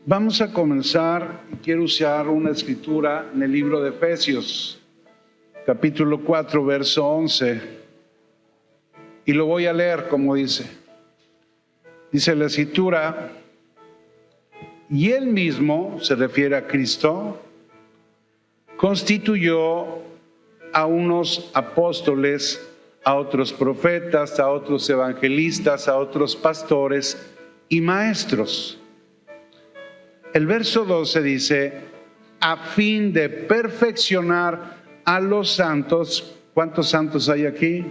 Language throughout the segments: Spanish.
Vamos a comenzar, y quiero usar una escritura en el libro de Efesios, capítulo 4, verso 11, y lo voy a leer como dice. Dice la escritura: y él mismo, se refiere a Cristo, constituyó a unos apóstoles, a otros profetas, a otros evangelistas, a otros pastores y maestros. El verso 12 dice: a fin de perfeccionar a los santos. ¿Cuántos santos hay aquí?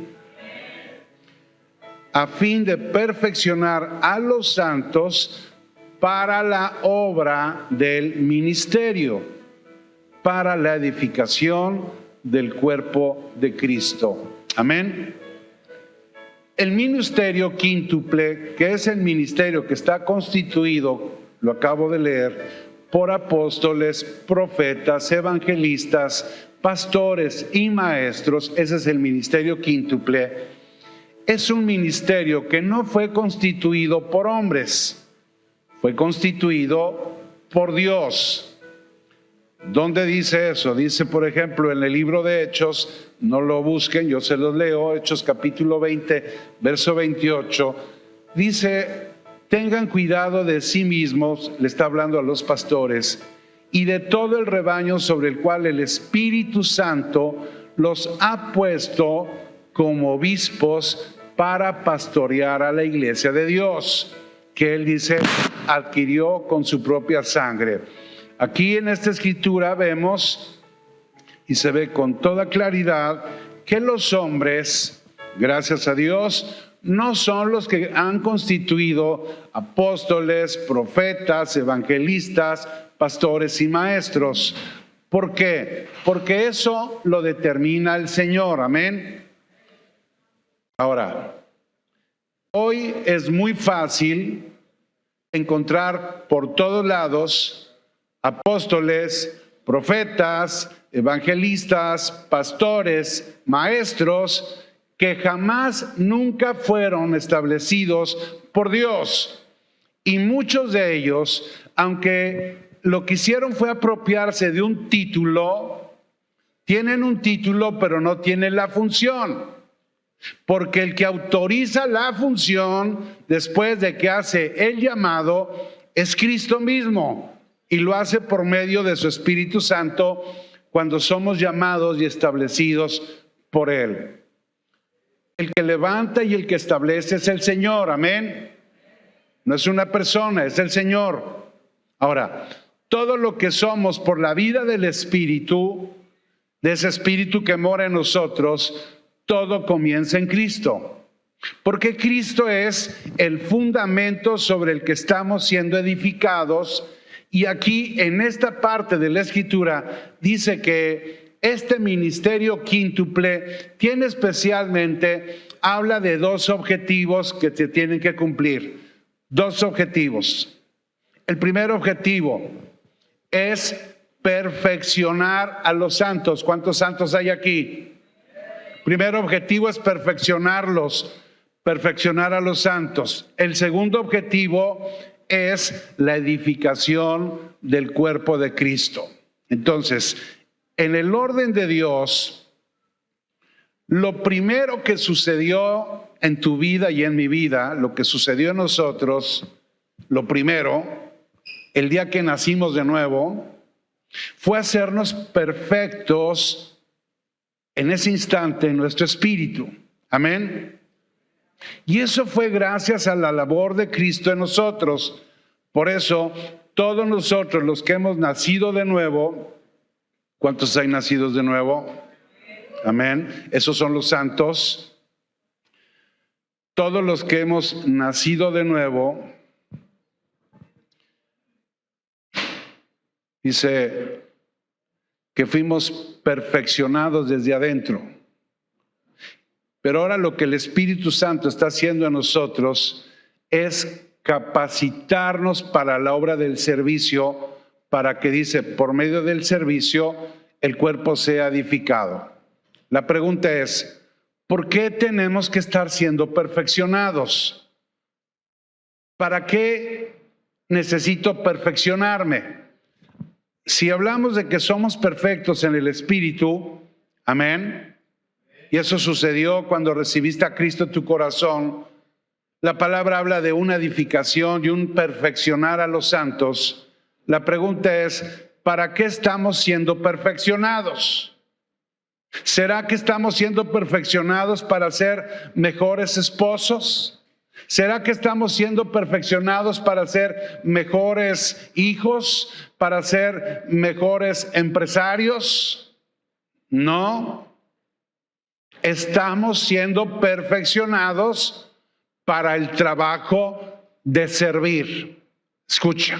A fin de perfeccionar a los santos para la obra del ministerio, para la edificación del cuerpo de Cristo. Amén. El ministerio quíntuple, que es el ministerio que está constituido, lo acabo de leer, por apóstoles, profetas, evangelistas, pastores y maestros. Ese es el ministerio quíntuple. Es un ministerio que no fue constituido por hombres, fue constituido por Dios. ¿Dónde dice eso? Dice, por ejemplo, en el libro de Hechos, no lo busquen, yo se los leo, Hechos capítulo 20, verso 28, dice: tengan cuidado de sí mismos, le está hablando a los pastores, y de todo el rebaño sobre el cual el Espíritu Santo los ha puesto como obispos para pastorear a la iglesia de Dios, que él dice adquirió con su propia sangre. Aquí en esta escritura vemos, y se ve con toda claridad, que los hombres, gracias a Dios, no son los que han constituido apóstoles, profetas, evangelistas, pastores y maestros. ¿Por qué? Porque eso lo determina el Señor. Amén. Ahora, hoy es muy fácil encontrar por todos lados apóstoles, profetas, evangelistas, pastores, maestros, que jamás, nunca fueron establecidos por Dios. Y muchos de ellos, aunque lo que hicieron fue apropiarse de un título, tienen un título pero no tienen la función. Porque el que autoriza la función después de que hace el llamado es Cristo mismo, y lo hace por medio de su Espíritu Santo cuando somos llamados y establecidos por Él. El que levanta y el que establece es el Señor, amén. No es una persona, es el Señor. Ahora, todo lo que somos por la vida del Espíritu, de ese Espíritu que mora en nosotros, todo comienza en Cristo. Porque Cristo es el fundamento sobre el que estamos siendo edificados. Y aquí en esta parte de la Escritura dice que este ministerio quíntuple tiene especialmente, habla de dos objetivos que se tienen que cumplir. Dos objetivos. El primer objetivo es perfeccionar a los santos. ¿Cuántos santos hay aquí? Primer objetivo es perfeccionarlos, perfeccionar a los santos. El segundo objetivo es la edificación del cuerpo de Cristo. Entonces, en el orden de Dios, lo primero que sucedió en tu vida y en mi vida, lo que sucedió en nosotros, lo primero, el día que nacimos de nuevo, fue hacernos perfectos en ese instante en nuestro espíritu. Amén. Y eso fue gracias a la labor de Cristo en nosotros. Por eso, todos nosotros los que hemos nacido de nuevo, ¿cuántos hay nacidos de nuevo? Amén. Esos son los santos. Todos los que hemos nacido de nuevo, dice que fuimos perfeccionados desde adentro. Pero ahora lo que el Espíritu Santo está haciendo en nosotros es capacitarnos para la obra del servicio, para que, dice, por medio del servicio el cuerpo sea edificado. La pregunta es, ¿por qué tenemos que estar siendo perfeccionados? ¿Para qué necesito perfeccionarme. Si hablamos de que somos perfectos en el Espíritu, amén, y eso sucedió cuando recibiste a Cristo en tu corazón, la palabra habla de una edificación y un perfeccionar a los santos. La pregunta es, ¿para qué estamos siendo perfeccionados? ¿Será que estamos siendo perfeccionados para ser mejores esposos? ¿Será que estamos siendo perfeccionados para ser mejores hijos, para ser mejores empresarios? No. Estamos siendo perfeccionados para el trabajo de servir. Escucha.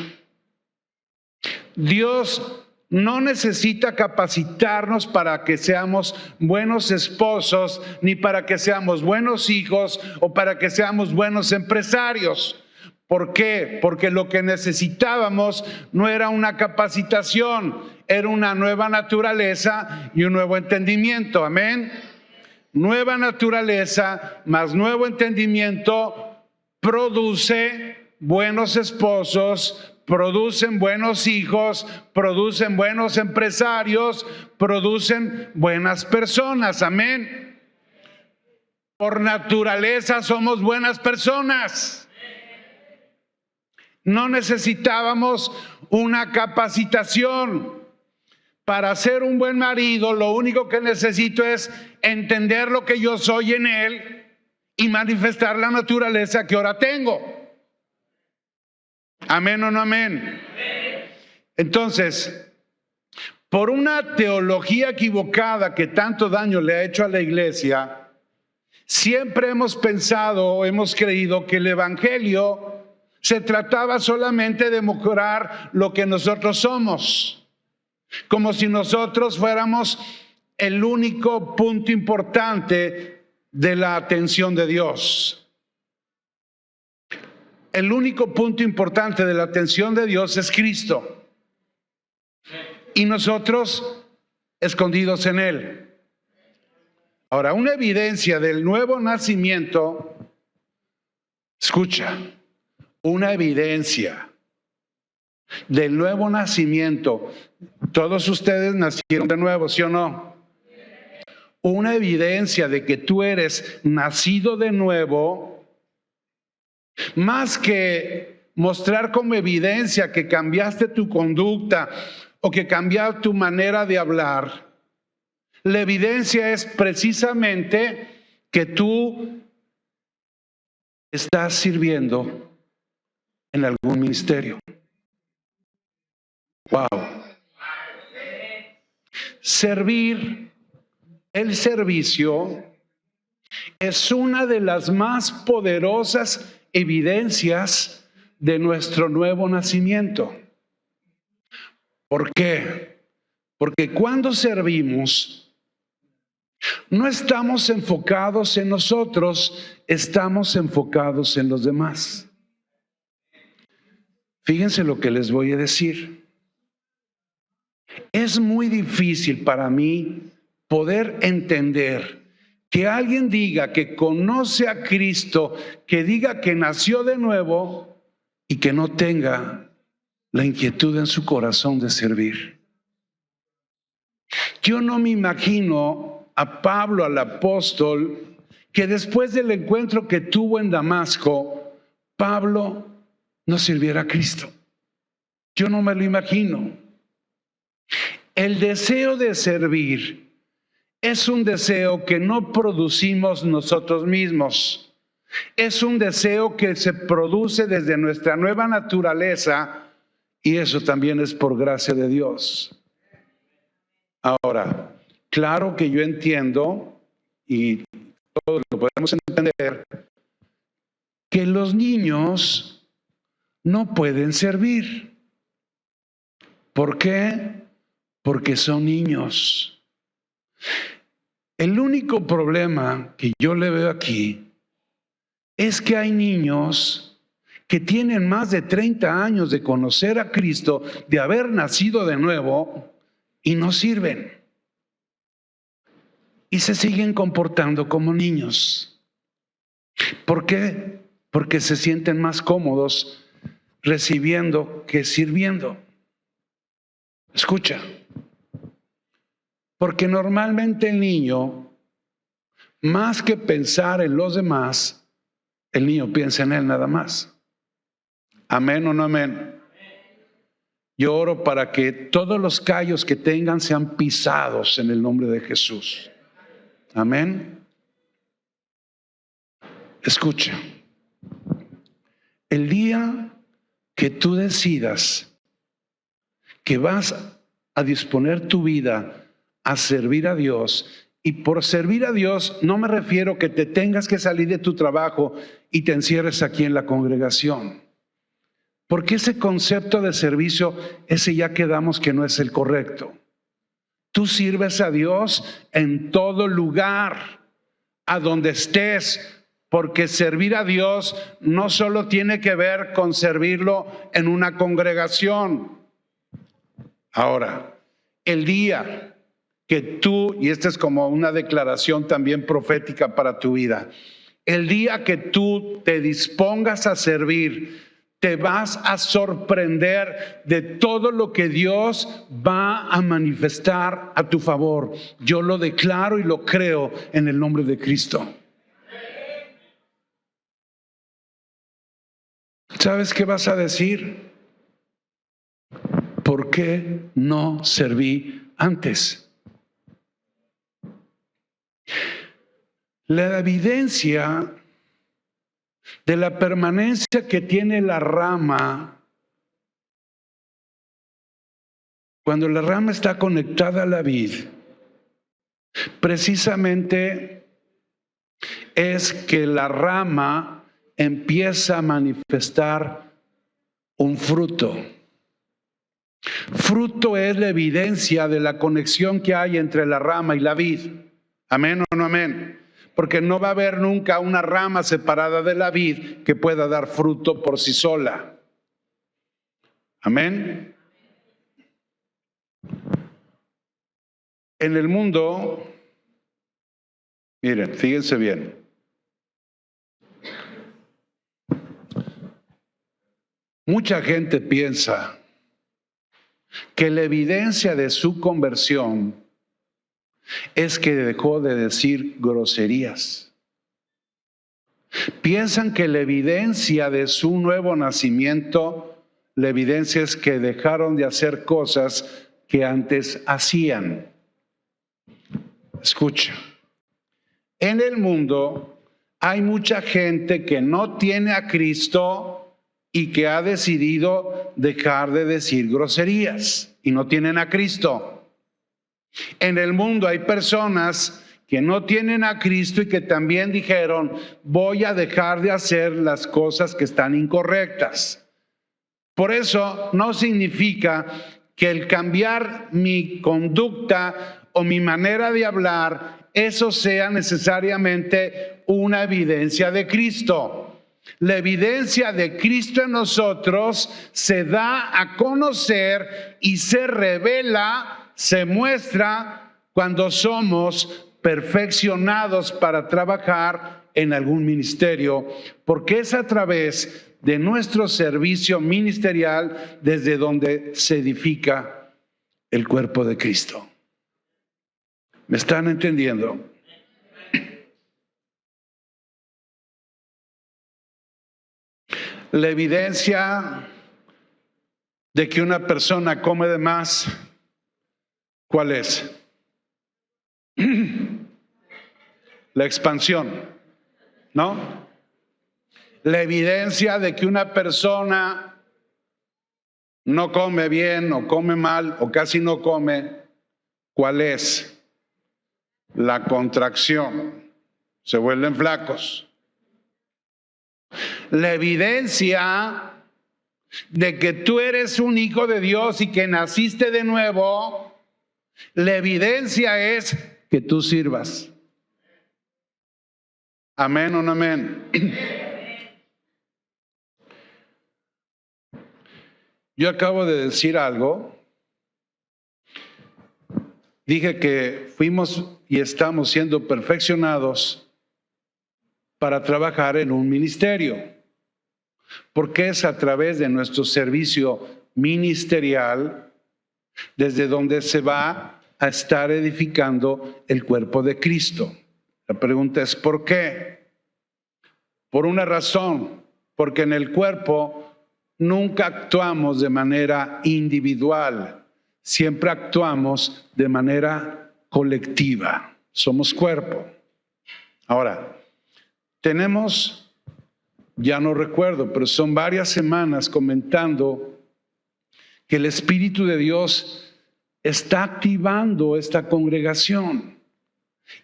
Dios no necesita capacitarnos para que seamos buenos esposos, ni para que seamos buenos hijos o para que seamos buenos empresarios. ¿Por qué? Porque lo que necesitábamos no era una capacitación, era una nueva naturaleza y un nuevo entendimiento. Amén. Nueva naturaleza más nuevo entendimiento produce buenos esposos, producen buenos hijos, producen buenos empresarios, producen buenas personas. Amén. Por naturaleza somos buenas personas. No necesitábamos una capacitación. Para ser un buen marido, lo único que necesito es entender lo que yo soy en él y manifestar la naturaleza que ahora tengo. ¿Amén o no amén? Entonces, por una teología equivocada que tanto daño le ha hecho a la iglesia, siempre hemos pensado, hemos creído que el evangelio se trataba solamente de mejorar lo que nosotros somos. Como si nosotros fuéramos el único punto importante de la atención de Dios. El único punto importante de la atención de Dios es Cristo. Y nosotros escondidos en Él. Ahora, una evidencia del nuevo nacimiento, escucha, una evidencia del nuevo nacimiento. Todos ustedes nacieron de nuevo, ¿sí o no? Una evidencia de que tú eres nacido de nuevo, más que mostrar como evidencia que cambiaste tu conducta o que cambiaste tu manera de hablar. La evidencia es precisamente que tú estás sirviendo en algún ministerio. Wow. Servir, el servicio, es una de las más poderosas evidencias de nuestro nuevo nacimiento. ¿Por qué? Porque cuando servimos, no estamos enfocados en nosotros, estamos enfocados en los demás. Fíjense lo que les voy a decir. Es muy difícil para mí poder entender que alguien diga que conoce a Cristo, que diga que nació de nuevo y que no tenga la inquietud en su corazón de servir. Yo no me imagino a Pablo, al apóstol, que después del encuentro que tuvo en Damasco, Pablo no sirviera a Cristo. Yo no me lo imagino. El deseo de servir es un deseo que no producimos nosotros mismos. Es un deseo que se produce desde nuestra nueva naturaleza y eso también es por gracia de Dios. Ahora, claro que yo entiendo y todos lo podemos entender que los niños no pueden servir. ¿Por qué? Porque son niños. El único problema que yo le veo aquí es que hay niños que tienen más de 30 años de conocer a Cristo, de haber nacido de nuevo y no sirven. Y se siguen comportando como niños. ¿Por qué? Porque se sienten más cómodos recibiendo que sirviendo. Escucha, porque normalmente el niño, más que pensar en los demás, el niño piensa en él nada más. ¿Amén o no amén? Yo oro para que todos los callos que tengan sean pisados en el nombre de Jesús. Amén. Escucha, el día que tú decidas que vas a disponer tu vida a servir a Dios, y por servir a Dios no me refiero que te tengas que salir de tu trabajo y te encierres aquí en la congregación. Porque ese concepto de servicio, ese ya quedamos que no es el correcto. Tú sirves a Dios en todo lugar, a donde estés, porque servir a Dios no solo tiene que ver con servirlo en una congregación. Ahora, el día que tú, y esta es como una declaración también profética para tu vida, el día que tú te dispongas a servir, te vas a sorprender de todo lo que Dios va a manifestar a tu favor. Yo lo declaro y lo creo en el nombre de Cristo. ¿Sabes qué vas a decir? ¿Por qué no serví antes? La evidencia de la permanencia que tiene la rama, cuando la rama está conectada a la vid, precisamente es que la rama empieza a manifestar un fruto. Fruto es la evidencia de la conexión que hay entre la rama y la vid. ¿Amén o no amén? Porque no va a haber nunca una rama separada de la vid que pueda dar fruto por sí sola. Amén. En el mundo, miren, fíjense bien. Mucha gente piensa que la evidencia de su conversión es que dejó de decir groserías. Piensan que la evidencia de su nuevo nacimiento, la evidencia es que dejaron de hacer cosas que antes hacían. Escucha, en el mundo hay mucha gente que no tiene a Cristo y que ha decidido dejar de decir groserías y no tienen a Cristo. En el mundo hay personas que no tienen a Cristo y que también dijeron, voy a dejar de hacer las cosas que están incorrectas. Por eso no significa que el cambiar mi conducta o mi manera de hablar, eso sea necesariamente una evidencia de Cristo. La evidencia de Cristo en nosotros se da a conocer y se revela, se muestra cuando somos perfeccionados para trabajar en algún ministerio, porque es a través de nuestro servicio ministerial desde donde se edifica el cuerpo de Cristo. ¿Me están entendiendo? La evidencia de que una persona come de más, ¿cuál es? La expansión, ¿no? La evidencia de que una persona no come bien o come mal o casi no come, ¿cuál es? La contracción. Se vuelven flacos. La evidencia de que tú eres un hijo de Dios y que naciste de nuevo, la evidencia es que tú sirvas. Amén o no amén. Yo acabo de decir algo. Dije que fuimos y estamos siendo perfeccionados para trabajar en un ministerio. porque es a través de nuestro servicio ministerial desde donde se va a estar edificando el cuerpo de Cristo. La pregunta es ¿por qué? Por una razón, porque en el cuerpo nunca actuamos de manera individual, siempre actuamos de manera colectiva. Somos cuerpo. Ahora, tenemos, ya no recuerdo, pero son varias semanas comentando que el Espíritu de Dios está activando esta congregación.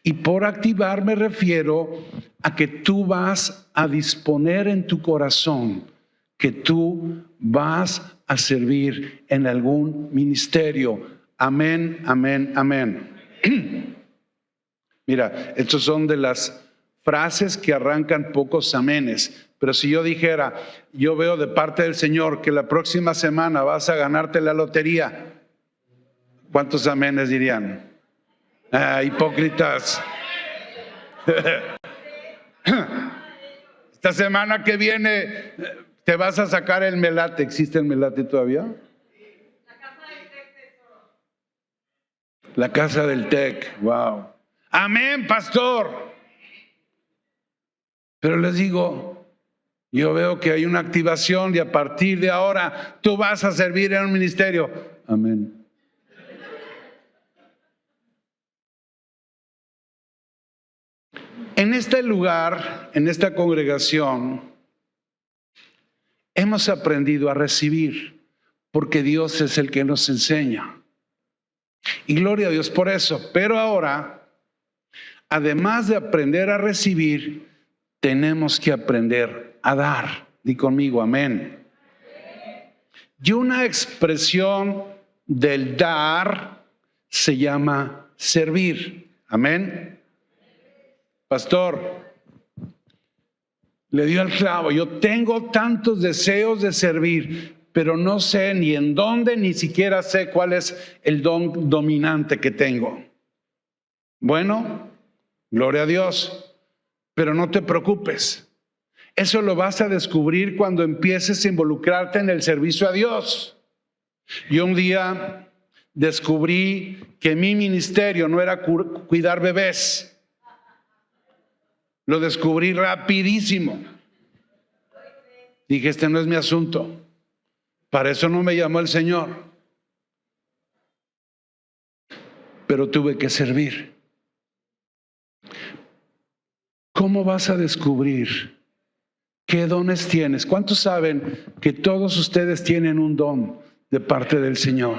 Y por activar me refiero a que tú vas a disponer en tu corazón que tú vas a servir en algún ministerio. Amén, amén, amén. Mira, estos son de las frases que arrancan pocos amenes. Pero si yo dijera, yo veo de parte del Señor que la próxima semana vas a ganarte la lotería, ¿cuántos amenes dirían? Hipócritas. Esta semana que viene te vas a sacar el melate. ¿Existe el melate todavía? La casa del TEC. Wow. Amén, pastor. Pero les digo, yo veo que hay una activación y a partir de ahora tú vas a servir en un ministerio. Amén. En este lugar, en esta congregación, hemos aprendido a recibir, porque Dios es el que nos enseña. Y gloria a Dios por eso. Pero ahora, además de aprender a recibir, tenemos que aprender a dar. Di conmigo, amén. Y una expresión del dar se llama servir. Amén. Pastor, le dio al clavo. Yo tengo tantos deseos de servir, pero no sé ni en dónde, ni siquiera sé cuál es el don dominante que tengo. Bueno, gloria a Dios, pero no te preocupes. Eso lo vas a descubrir cuando empieces a involucrarte en el servicio a Dios. Yo un día descubrí que mi ministerio no era cuidar bebés. Lo descubrí rapidísimo. Dije, este no es mi asunto. Para eso no me llamó el Señor. Pero tuve que servir. ¿Cómo vas a descubrir qué dones tienes? ¿Cuántos saben que todos ustedes tienen un don de parte del Señor?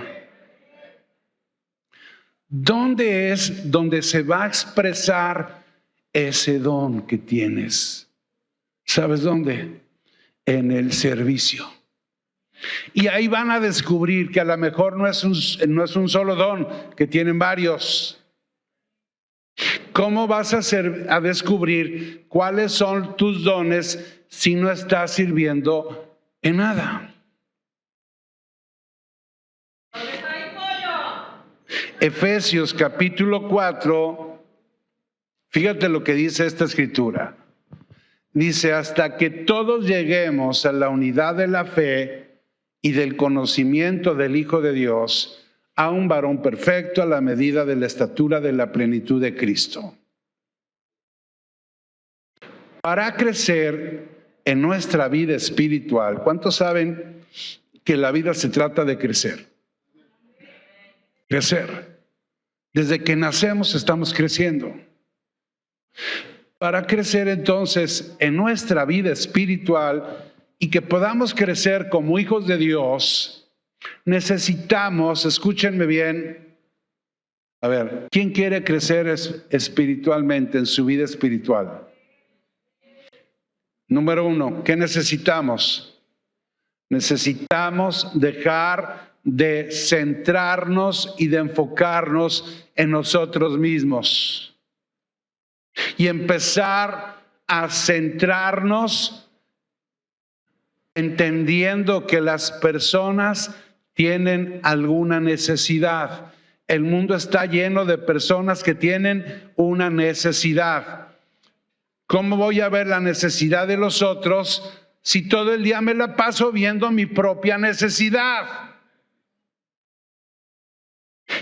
¿Dónde es donde se va a expresar ese don que tienes? ¿Sabes dónde? En el servicio. Y ahí van a descubrir que a lo mejor no es un solo don, que tienen varios. ¿Cómo vas a descubrir cuáles son tus dones si no estás sirviendo en nada? Efesios capítulo 4. Fíjate lo que dice esta escritura. Dice, hasta que todos lleguemos a la unidad de la fe y del conocimiento del Hijo de Dios, a un varón perfecto a la medida de la estatura de la plenitud de Cristo. Para crecer en nuestra vida espiritual, ¿cuántos saben que la vida se trata de crecer? Crecer. Desde que nacemos estamos creciendo. Para crecer entonces en nuestra vida espiritual y que podamos crecer como hijos de Dios, necesitamos, escúchenme bien, a ver, ¿quién quiere crecer espiritualmente en su vida espiritual? Número 1, ¿qué necesitamos? Necesitamos dejar de centrarnos y de enfocarnos en nosotros mismos. Y empezar a centrarnos entendiendo que las personas tienen alguna necesidad. El mundo está lleno de personas que tienen una necesidad. ¿Cómo voy a ver la necesidad de los otros si todo el día me la paso viendo mi propia necesidad?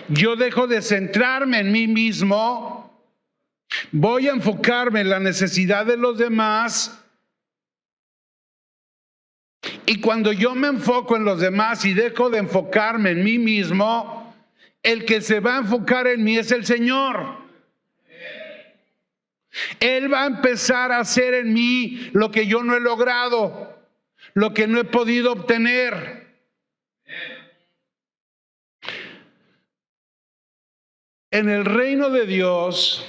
Yo dejo de centrarme en mí mismo, voy a enfocarme en la necesidad de los demás. Y cuando yo me enfoco en los demás y dejo de enfocarme en mí mismo, el que se va a enfocar en mí es el Señor. Él va a empezar a hacer en mí lo que yo no he logrado, lo que no he podido obtener. En el reino de Dios,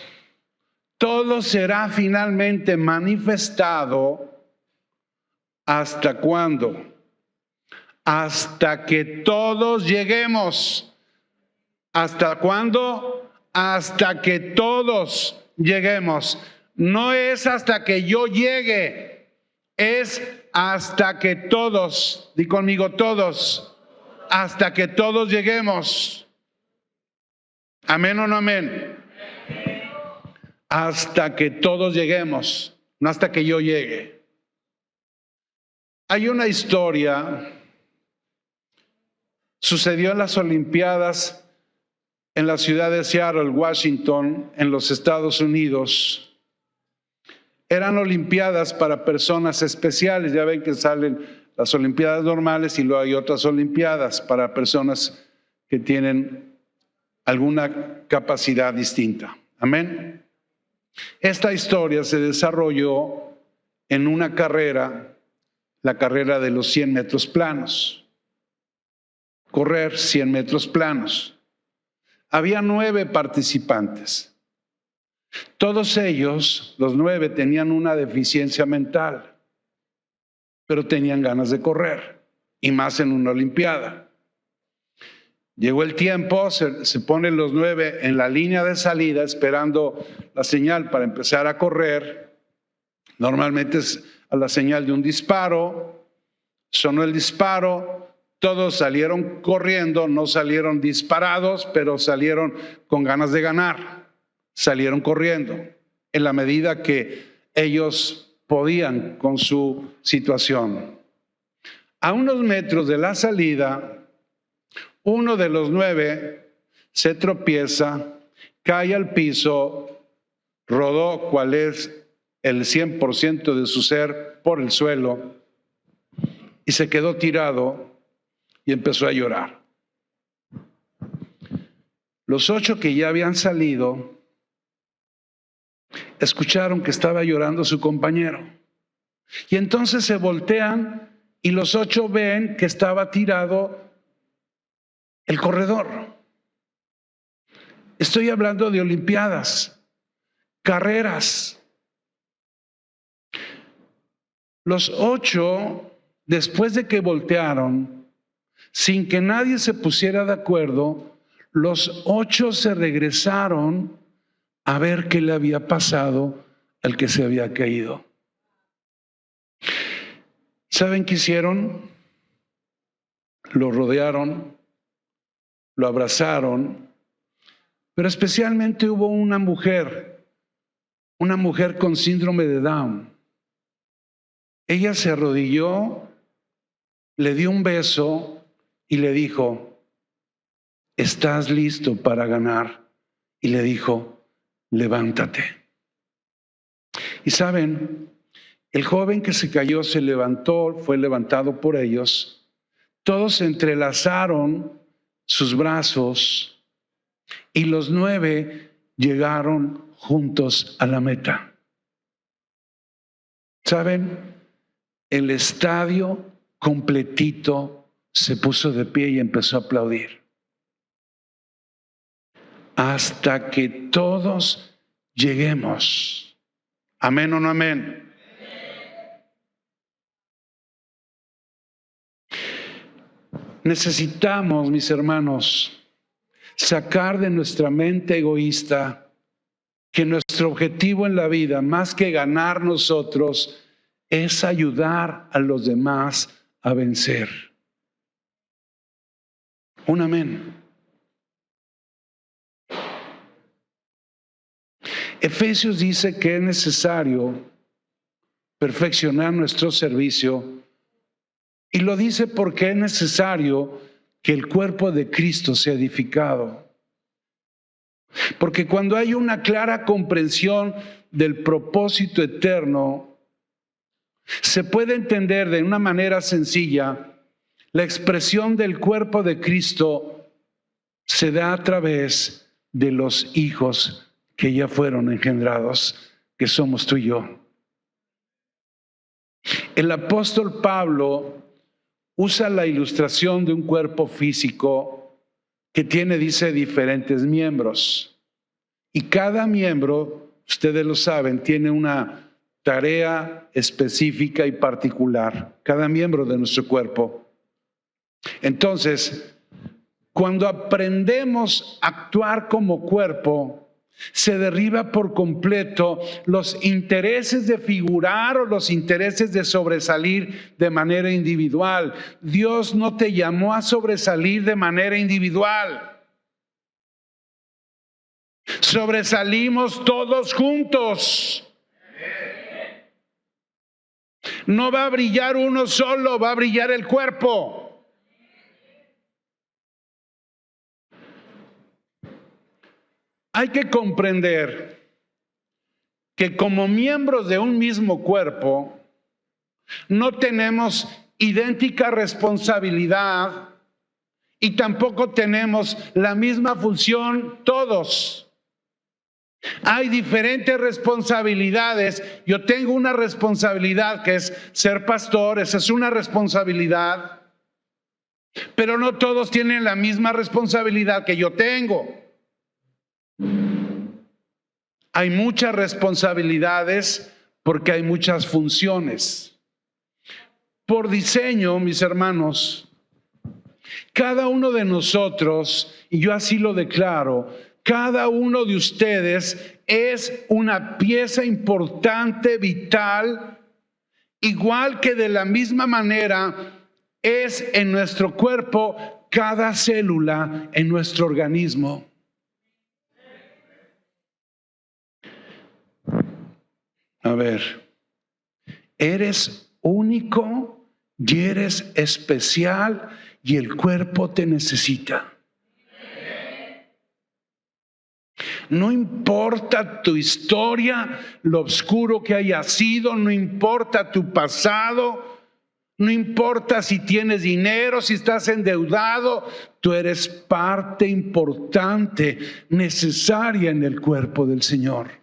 todo será finalmente manifestado. ¿Hasta cuándo? Hasta que todos lleguemos. ¿Hasta cuándo? Hasta que todos lleguemos. No es hasta que yo llegue, es hasta que todos, di conmigo todos, hasta que todos lleguemos. ¿Amén o no amén? Hasta que todos lleguemos, no hasta que yo llegue. Hay una historia, sucedió en las Olimpiadas en la ciudad de Seattle, Washington, en los Estados Unidos. Eran Olimpiadas para personas especiales. Ya ven que salen las Olimpiadas normales y luego hay otras Olimpiadas para personas que tienen alguna capacidad distinta. Amén. Esta historia se desarrolló en una carrera, la carrera de los 100 metros planos. Correr 100 metros planos. Había 9 participantes. Todos ellos, los 9, tenían una deficiencia mental, pero tenían ganas de correr, y más en una olimpiada. Llegó el tiempo, se ponen los 9 en la línea de salida esperando la señal para empezar a correr. Normalmente es a la señal de un disparo. Sonó el disparo. Todos salieron corriendo, no salieron disparados, pero salieron con ganas de ganar. Salieron corriendo en la medida que ellos podían con su situación. A unos metros de la salida, uno de los 9 se tropieza, cae al piso, rodó cual es el 100% de su ser por el suelo y se quedó tirado y empezó a llorar. Los 8 que ya habían salido escucharon que estaba llorando su compañero. Y entonces se voltean y los 8 ven que estaba tirado el corredor. Estoy hablando de olimpiadas, carreras. Los 8, después de que voltearon, sin que nadie se pusiera de acuerdo, los 8 se regresaron a ver qué le había pasado al que se había caído. ¿Saben qué hicieron? Lo rodearon, lo abrazaron, pero especialmente hubo una mujer con síndrome de Down. Ella se arrodilló, le dio un beso y le dijo: ¿estás listo para ganar? Y le dijo: levántate. Y saben, el joven que se cayó se levantó, fue levantado por ellos. Todos entrelazaron sus brazos y los 9 llegaron juntos a la meta. ¿Saben? El estadio completito se puso de pie y empezó a aplaudir. Hasta que todos lleguemos. ¿Amén o no amén? Necesitamos, mis hermanos, sacar de nuestra mente egoísta que nuestro objetivo en la vida, más que ganar nosotros, es ayudar a los demás a vencer. Un amén. Efesios dice que es necesario perfeccionar nuestro servicio. Y lo dice porque es necesario que el cuerpo de Cristo sea edificado. Porque cuando hay una clara comprensión del propósito eterno, se puede entender de una manera sencilla la expresión del cuerpo de Cristo se da a través de los hijos que ya fueron engendrados, que somos tú y yo. El apóstol Pablo usa la ilustración de un cuerpo físico que tiene, dice, diferentes miembros. Y cada miembro, ustedes lo saben, tiene una tarea específica y particular. Cada miembro de nuestro cuerpo. Entonces, cuando aprendemos a actuar como cuerpo, se derriba por completo los intereses de figurar o los intereses de sobresalir de manera individual. Dios no te llamó a sobresalir de manera individual. Sobresalimos todos juntos. No va a brillar uno solo, va a brillar el cuerpo. Hay que comprender que como miembros de un mismo cuerpo, no tenemos idéntica responsabilidad y tampoco tenemos la misma función todos. Hay diferentes responsabilidades. Yo tengo una responsabilidad que es ser pastor, esa es una responsabilidad, pero no todos tienen la misma responsabilidad que yo tengo. Hay muchas responsabilidades porque hay muchas funciones. Por diseño, mis hermanos, cada uno de nosotros, y yo así lo declaro, cada uno de ustedes es una pieza importante, vital, igual que de la misma manera es en nuestro cuerpo cada célula en nuestro organismo. A ver, eres único y eres especial y el cuerpo te necesita. No importa tu historia, lo oscuro que haya sido, no importa tu pasado, no importa si tienes dinero, si estás endeudado, tú eres parte importante, necesaria en el cuerpo del Señor.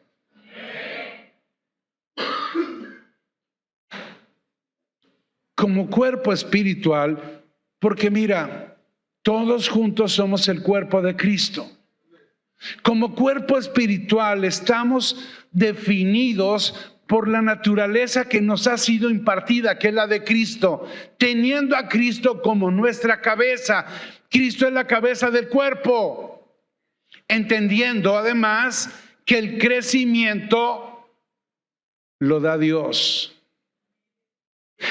Como cuerpo espiritual, porque mira, todos juntos somos el cuerpo de Cristo. Como cuerpo espiritual estamos definidos por la naturaleza que nos ha sido impartida, que es la de Cristo, teniendo a Cristo como nuestra cabeza. Cristo es la cabeza del cuerpo, entendiendo además que el crecimiento lo da Dios.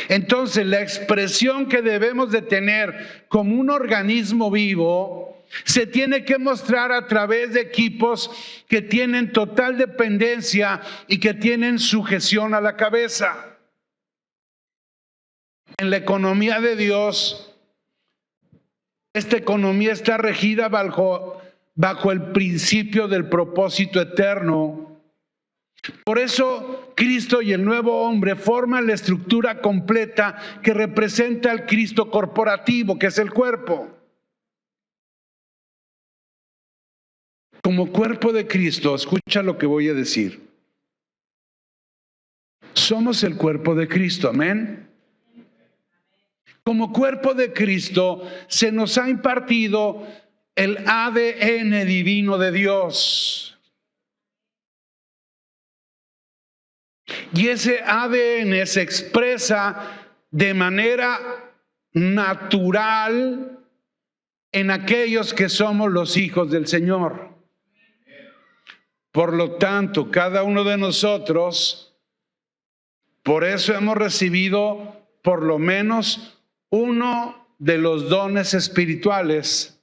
Entonces, la expresión que debemos de tener como un organismo vivo se tiene que mostrar a través de equipos que tienen total dependencia y que tienen sujeción a la cabeza. En la economía de Dios, esta economía está regida bajo el principio del propósito eterno. Por eso Cristo y el nuevo hombre forman la estructura completa que representa al Cristo corporativo, que es el cuerpo. Como cuerpo de Cristo, escucha lo que voy a decir. Somos el cuerpo de Cristo, amén. Como cuerpo de Cristo se nos ha impartido el ADN divino de Dios. Y ese ADN se expresa de manera natural en aquellos que somos los hijos del Señor. Por lo tanto, cada uno de nosotros, por eso hemos recibido por lo menos uno de los dones espirituales,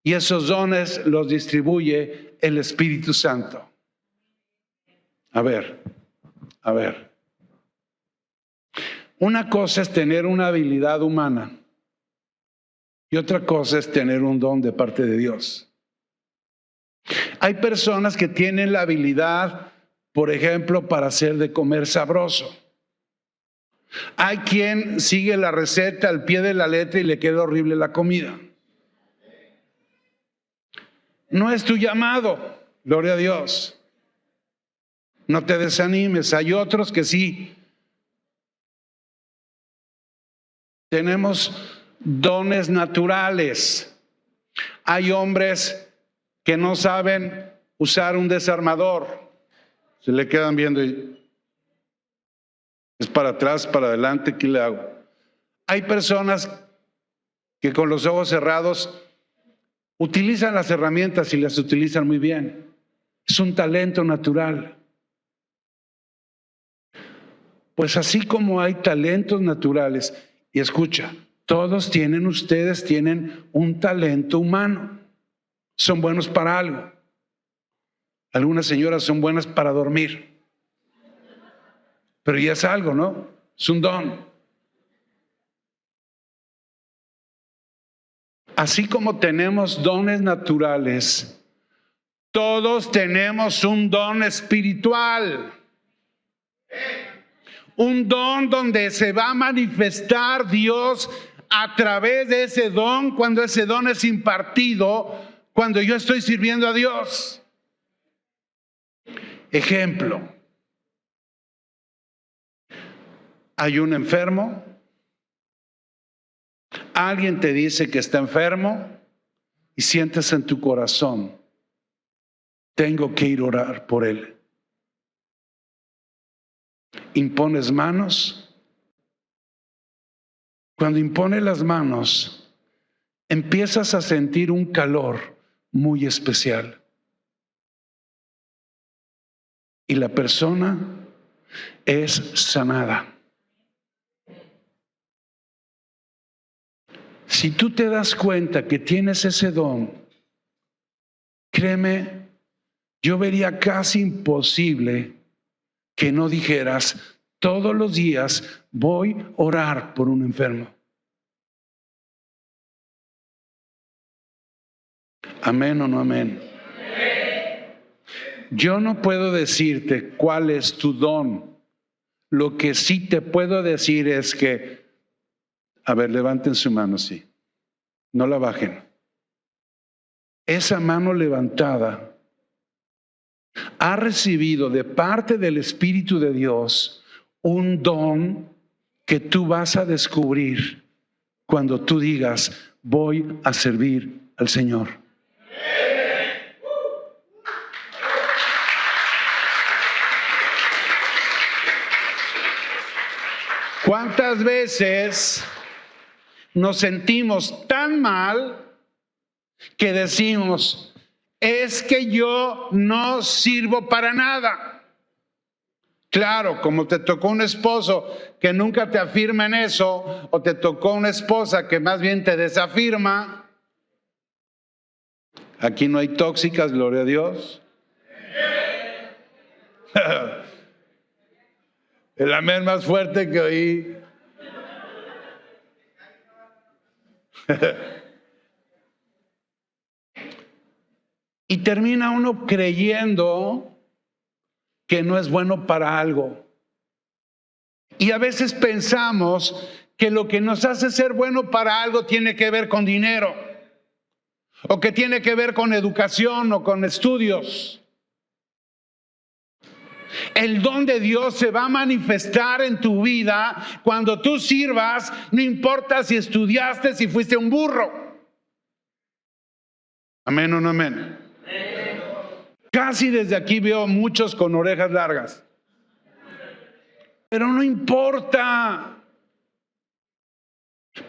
y esos dones los distribuye el Espíritu Santo. A ver. Una cosa es tener una habilidad humana y otra cosa es tener un don de parte de Dios. Hay personas que tienen la habilidad, por ejemplo, para hacer de comer sabroso. Hay quien sigue la receta al pie de la letra y le queda horrible la comida. No es tu llamado, gloria a Dios. No te desanimes, hay otros que sí. Tenemos dones naturales. Hay hombres que no saben usar un desarmador. Se le quedan viendo y es para atrás, para adelante, ¿qué le hago? Hay personas que con los ojos cerrados utilizan las herramientas y las utilizan muy bien. Es un talento natural. Pues así como hay talentos naturales, y escucha, ustedes tienen un talento humano. Son buenos para algo. Algunas señoras son buenas para dormir. Pero ya es algo, ¿no? Es un don. Así como tenemos dones naturales, todos tenemos un don espiritual. Un don donde se va a manifestar Dios a través de ese don, cuando ese don es impartido, cuando yo estoy sirviendo a Dios. Ejemplo, hay un enfermo, alguien te dice que está enfermo y sientes en tu corazón, tengo que ir a orar por él. Impones manos. Cuando impones las manos, empiezas a sentir un calor muy especial. Y la persona es sanada. Si tú te das cuenta que tienes ese don, créeme, yo vería casi imposible que no dijeras, todos los días voy a orar por un enfermo. ¿Amén o no amén? Yo no puedo decirte cuál es tu don. Lo que sí te puedo decir es que, a ver, levanten su mano, sí. No la bajen. Esa mano levantada ha recibido de parte del Espíritu de Dios un don que tú vas a descubrir cuando tú digas, voy a servir al Señor. ¿Cuántas veces nos sentimos tan mal que decimos, es que yo no sirvo para nada? Claro, como te tocó un esposo que nunca te afirma en eso, o te tocó una esposa que más bien te desafirma. Aquí no hay tóxicas, gloria a Dios. El amén más fuerte que oí. Y termina uno creyendo que no es bueno para algo. Y a veces pensamos que lo que nos hace ser bueno para algo tiene que ver con dinero, o que tiene que ver con educación o con estudios. El don de Dios se va a manifestar en tu vida cuando tú sirvas, no importa si estudiaste, si fuiste un burro. ¿Amén o no amén? Casi desde aquí veo muchos con orejas largas. Pero no importa.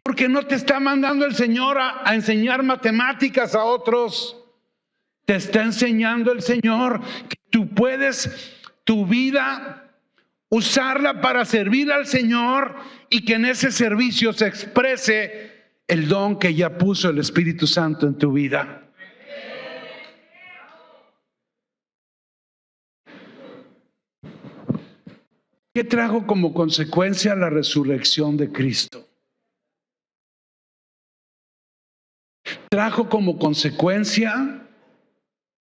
Porque no te está mandando el Señor a enseñar matemáticas a otros. Te está enseñando el Señor que tú puedes tu vida usarla para servir al Señor y que en ese servicio se exprese el don que ya puso el Espíritu Santo en tu vida. ¿Qué trajo como consecuencia la resurrección de Cristo? Trajo como consecuencia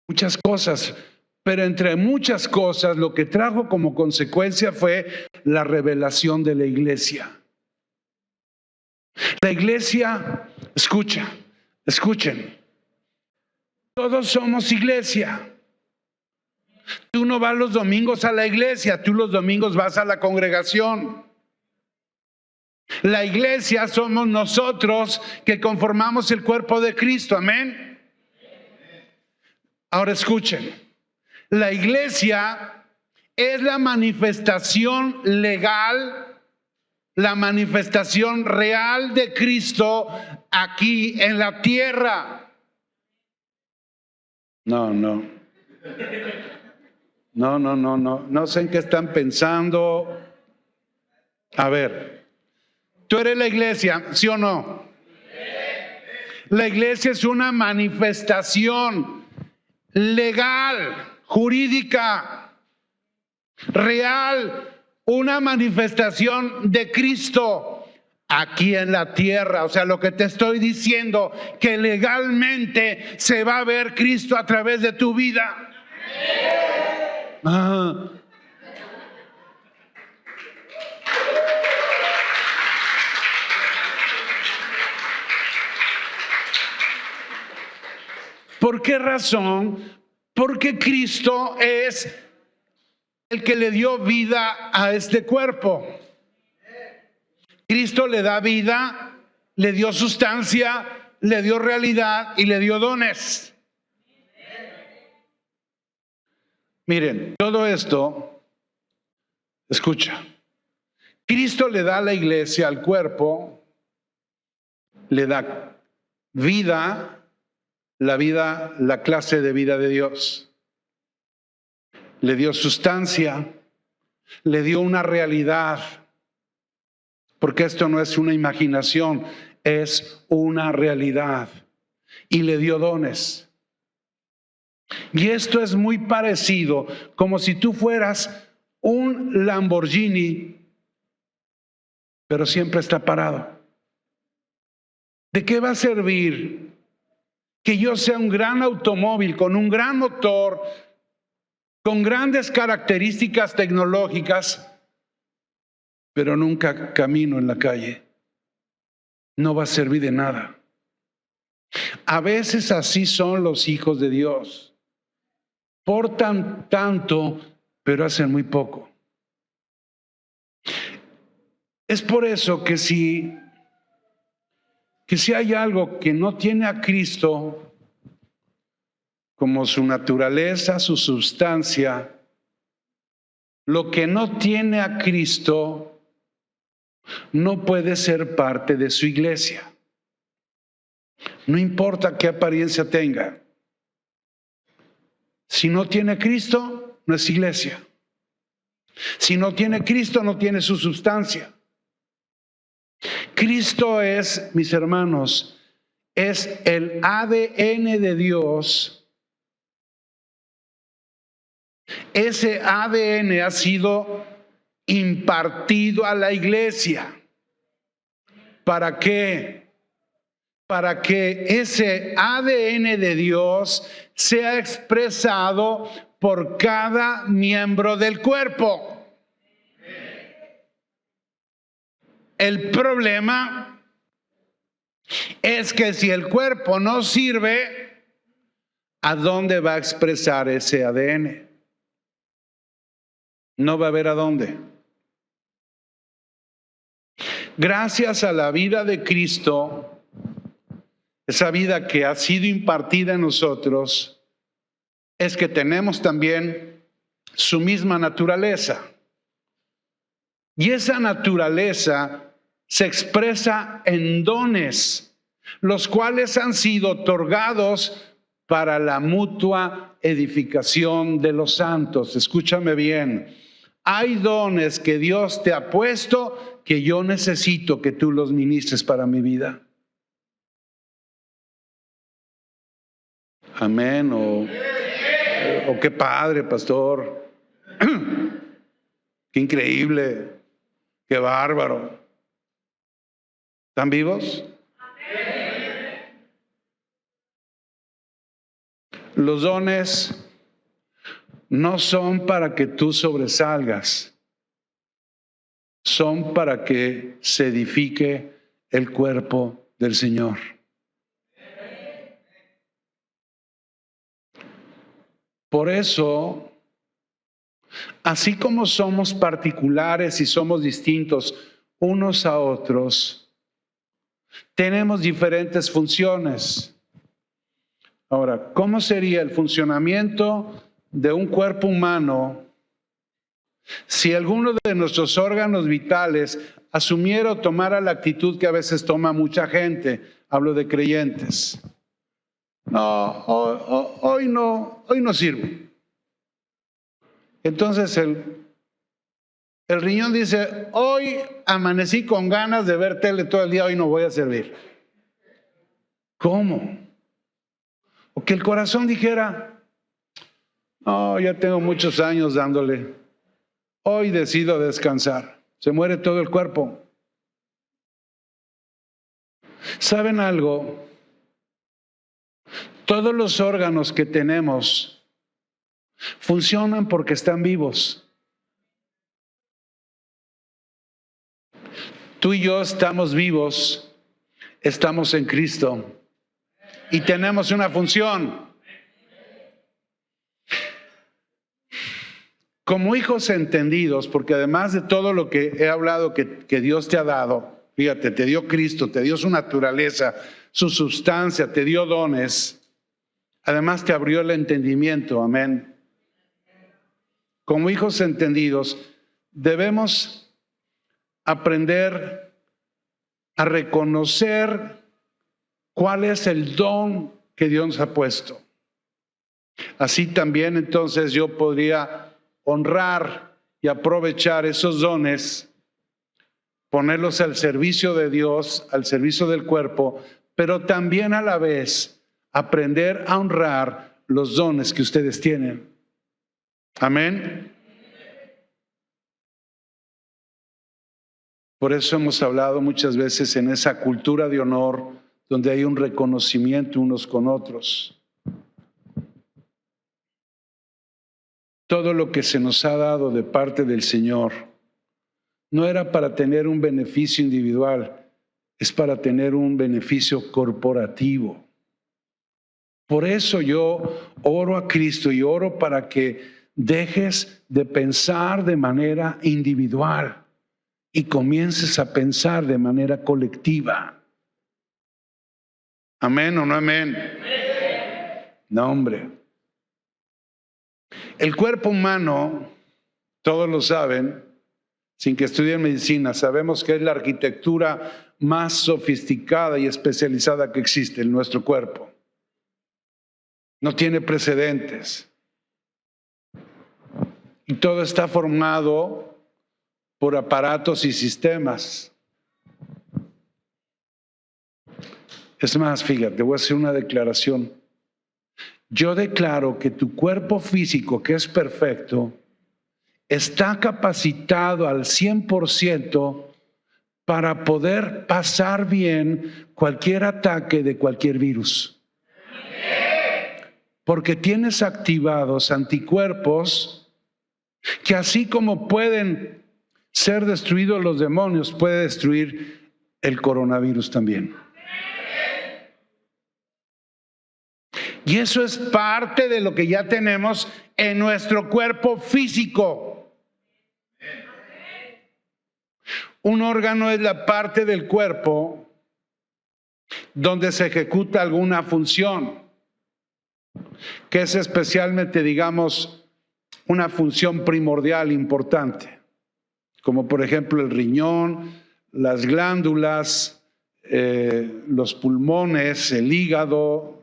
muchas cosas, pero entre muchas cosas lo que trajo como consecuencia fue la revelación de la iglesia. La iglesia, escuchen, todos somos iglesia. Tú no vas los domingos a la iglesia, tú los domingos vas a la congregación. La iglesia somos nosotros que conformamos el cuerpo de Cristo, amén. Ahora escuchen, la iglesia es la manifestación legal, la manifestación real de Cristo aquí en la tierra. No sé en qué están pensando. A ver, ¿tú eres la iglesia, sí o no? La iglesia es una manifestación legal, jurídica, real, una manifestación de Cristo aquí en la tierra. O sea, lo que te estoy diciendo, que legalmente se va a ver Cristo a través de tu vida. ¿Por qué razón? Porque Cristo es el que le dio vida a este cuerpo. Cristo le da vida, le dio sustancia, le dio realidad y le dio dones. Miren, todo esto, escucha, Cristo le da a la iglesia, al cuerpo, le da vida, la clase de vida de Dios. Le dio sustancia, le dio una realidad, porque esto no es una imaginación, es una realidad. Y le dio dones. Y esto es muy parecido, como si tú fueras un Lamborghini, pero siempre está parado. ¿De qué va a servir que yo sea un gran automóvil con un gran motor, con grandes características tecnológicas, pero nunca camino en la calle? No va a servir de nada. A veces así son los hijos de Dios. Portan tanto, pero hacen muy poco. Es por eso que si hay algo que no tiene a Cristo como su naturaleza, su sustancia, lo que no tiene a Cristo no puede ser parte de su iglesia. No importa qué apariencia tenga. Si no tiene Cristo, no es iglesia. Si no tiene Cristo, no tiene su sustancia. Cristo es, mis hermanos, es el ADN de Dios. Ese ADN ha sido impartido a la iglesia. ¿Para qué? Para que ese ADN de Dios sea expresado por cada miembro del cuerpo. El problema es que si el cuerpo no sirve, ¿a dónde va a expresar ese ADN? No va a haber a dónde. Gracias a la vida de Cristo, esa vida que ha sido impartida en nosotros, es que tenemos también su misma naturaleza. Y esa naturaleza se expresa en dones, los cuales han sido otorgados para la mutua edificación de los santos. Escúchame bien. Hay dones que Dios te ha puesto que yo necesito que tú los ministres para mi vida. Amén. O qué padre, pastor. Qué increíble, qué bárbaro. ¿Están vivos? Los dones no son para que tú sobresalgas, son para que se edifique el cuerpo del Señor. Por eso, así como somos particulares y somos distintos unos a otros, tenemos diferentes funciones. Ahora, ¿cómo sería el funcionamiento de un cuerpo humano si alguno de nuestros órganos vitales asumiera o tomara la actitud que a veces toma mucha gente? Hablo de creyentes. No, hoy no sirvo. Entonces el riñón dice, hoy amanecí con ganas de ver tele todo el día, hoy no voy a servir. ¿Cómo? O que el corazón dijera, no, ya tengo muchos años dándole, hoy decido descansar. Se muere todo el cuerpo. ¿Saben algo? Todos los órganos que tenemos funcionan porque están vivos. Tú y yo estamos vivos, estamos en Cristo y tenemos una función. Como hijos entendidos, porque además de todo lo que he hablado que Dios te ha dado, fíjate, te dio Cristo, te dio su naturaleza, su sustancia, te dio dones, además te abrió el entendimiento, amén. Como hijos entendidos, debemos aprender a reconocer cuál es el don que Dios nos ha puesto. Así también entonces yo podría honrar y aprovechar esos dones, ponerlos al servicio de Dios, al servicio del cuerpo, pero también a la vez aprender a honrar los dones que ustedes tienen. Amén. Por eso hemos hablado muchas veces en esa cultura de honor donde hay un reconocimiento unos con otros. Todo lo que se nos ha dado de parte del Señor no era para tener un beneficio individual, es para tener un beneficio corporativo. Por eso yo oro a Cristo y oro para que dejes de pensar de manera individual y comiences a pensar de manera colectiva. ¿Amén o no amén? No, hombre. El cuerpo humano, todos lo saben, sin que estudien medicina, sabemos que es la arquitectura más sofisticada y especializada que existe en nuestro cuerpo. No tiene precedentes. Y todo está formado por aparatos y sistemas. Es más, fíjate, voy a hacer una declaración. Yo declaro que tu cuerpo físico, que es perfecto, está capacitado al 100% para poder pasar bien cualquier ataque de cualquier virus. Porque tienes activados anticuerpos que así como pueden ser destruidos los demonios, puede destruir el coronavirus también. Y eso es parte de lo que ya tenemos en nuestro cuerpo físico. Un órgano es la parte del cuerpo donde se ejecuta alguna función, que es especialmente, digamos, una función primordial importante, como por ejemplo el riñón, las glándulas, los pulmones, el hígado,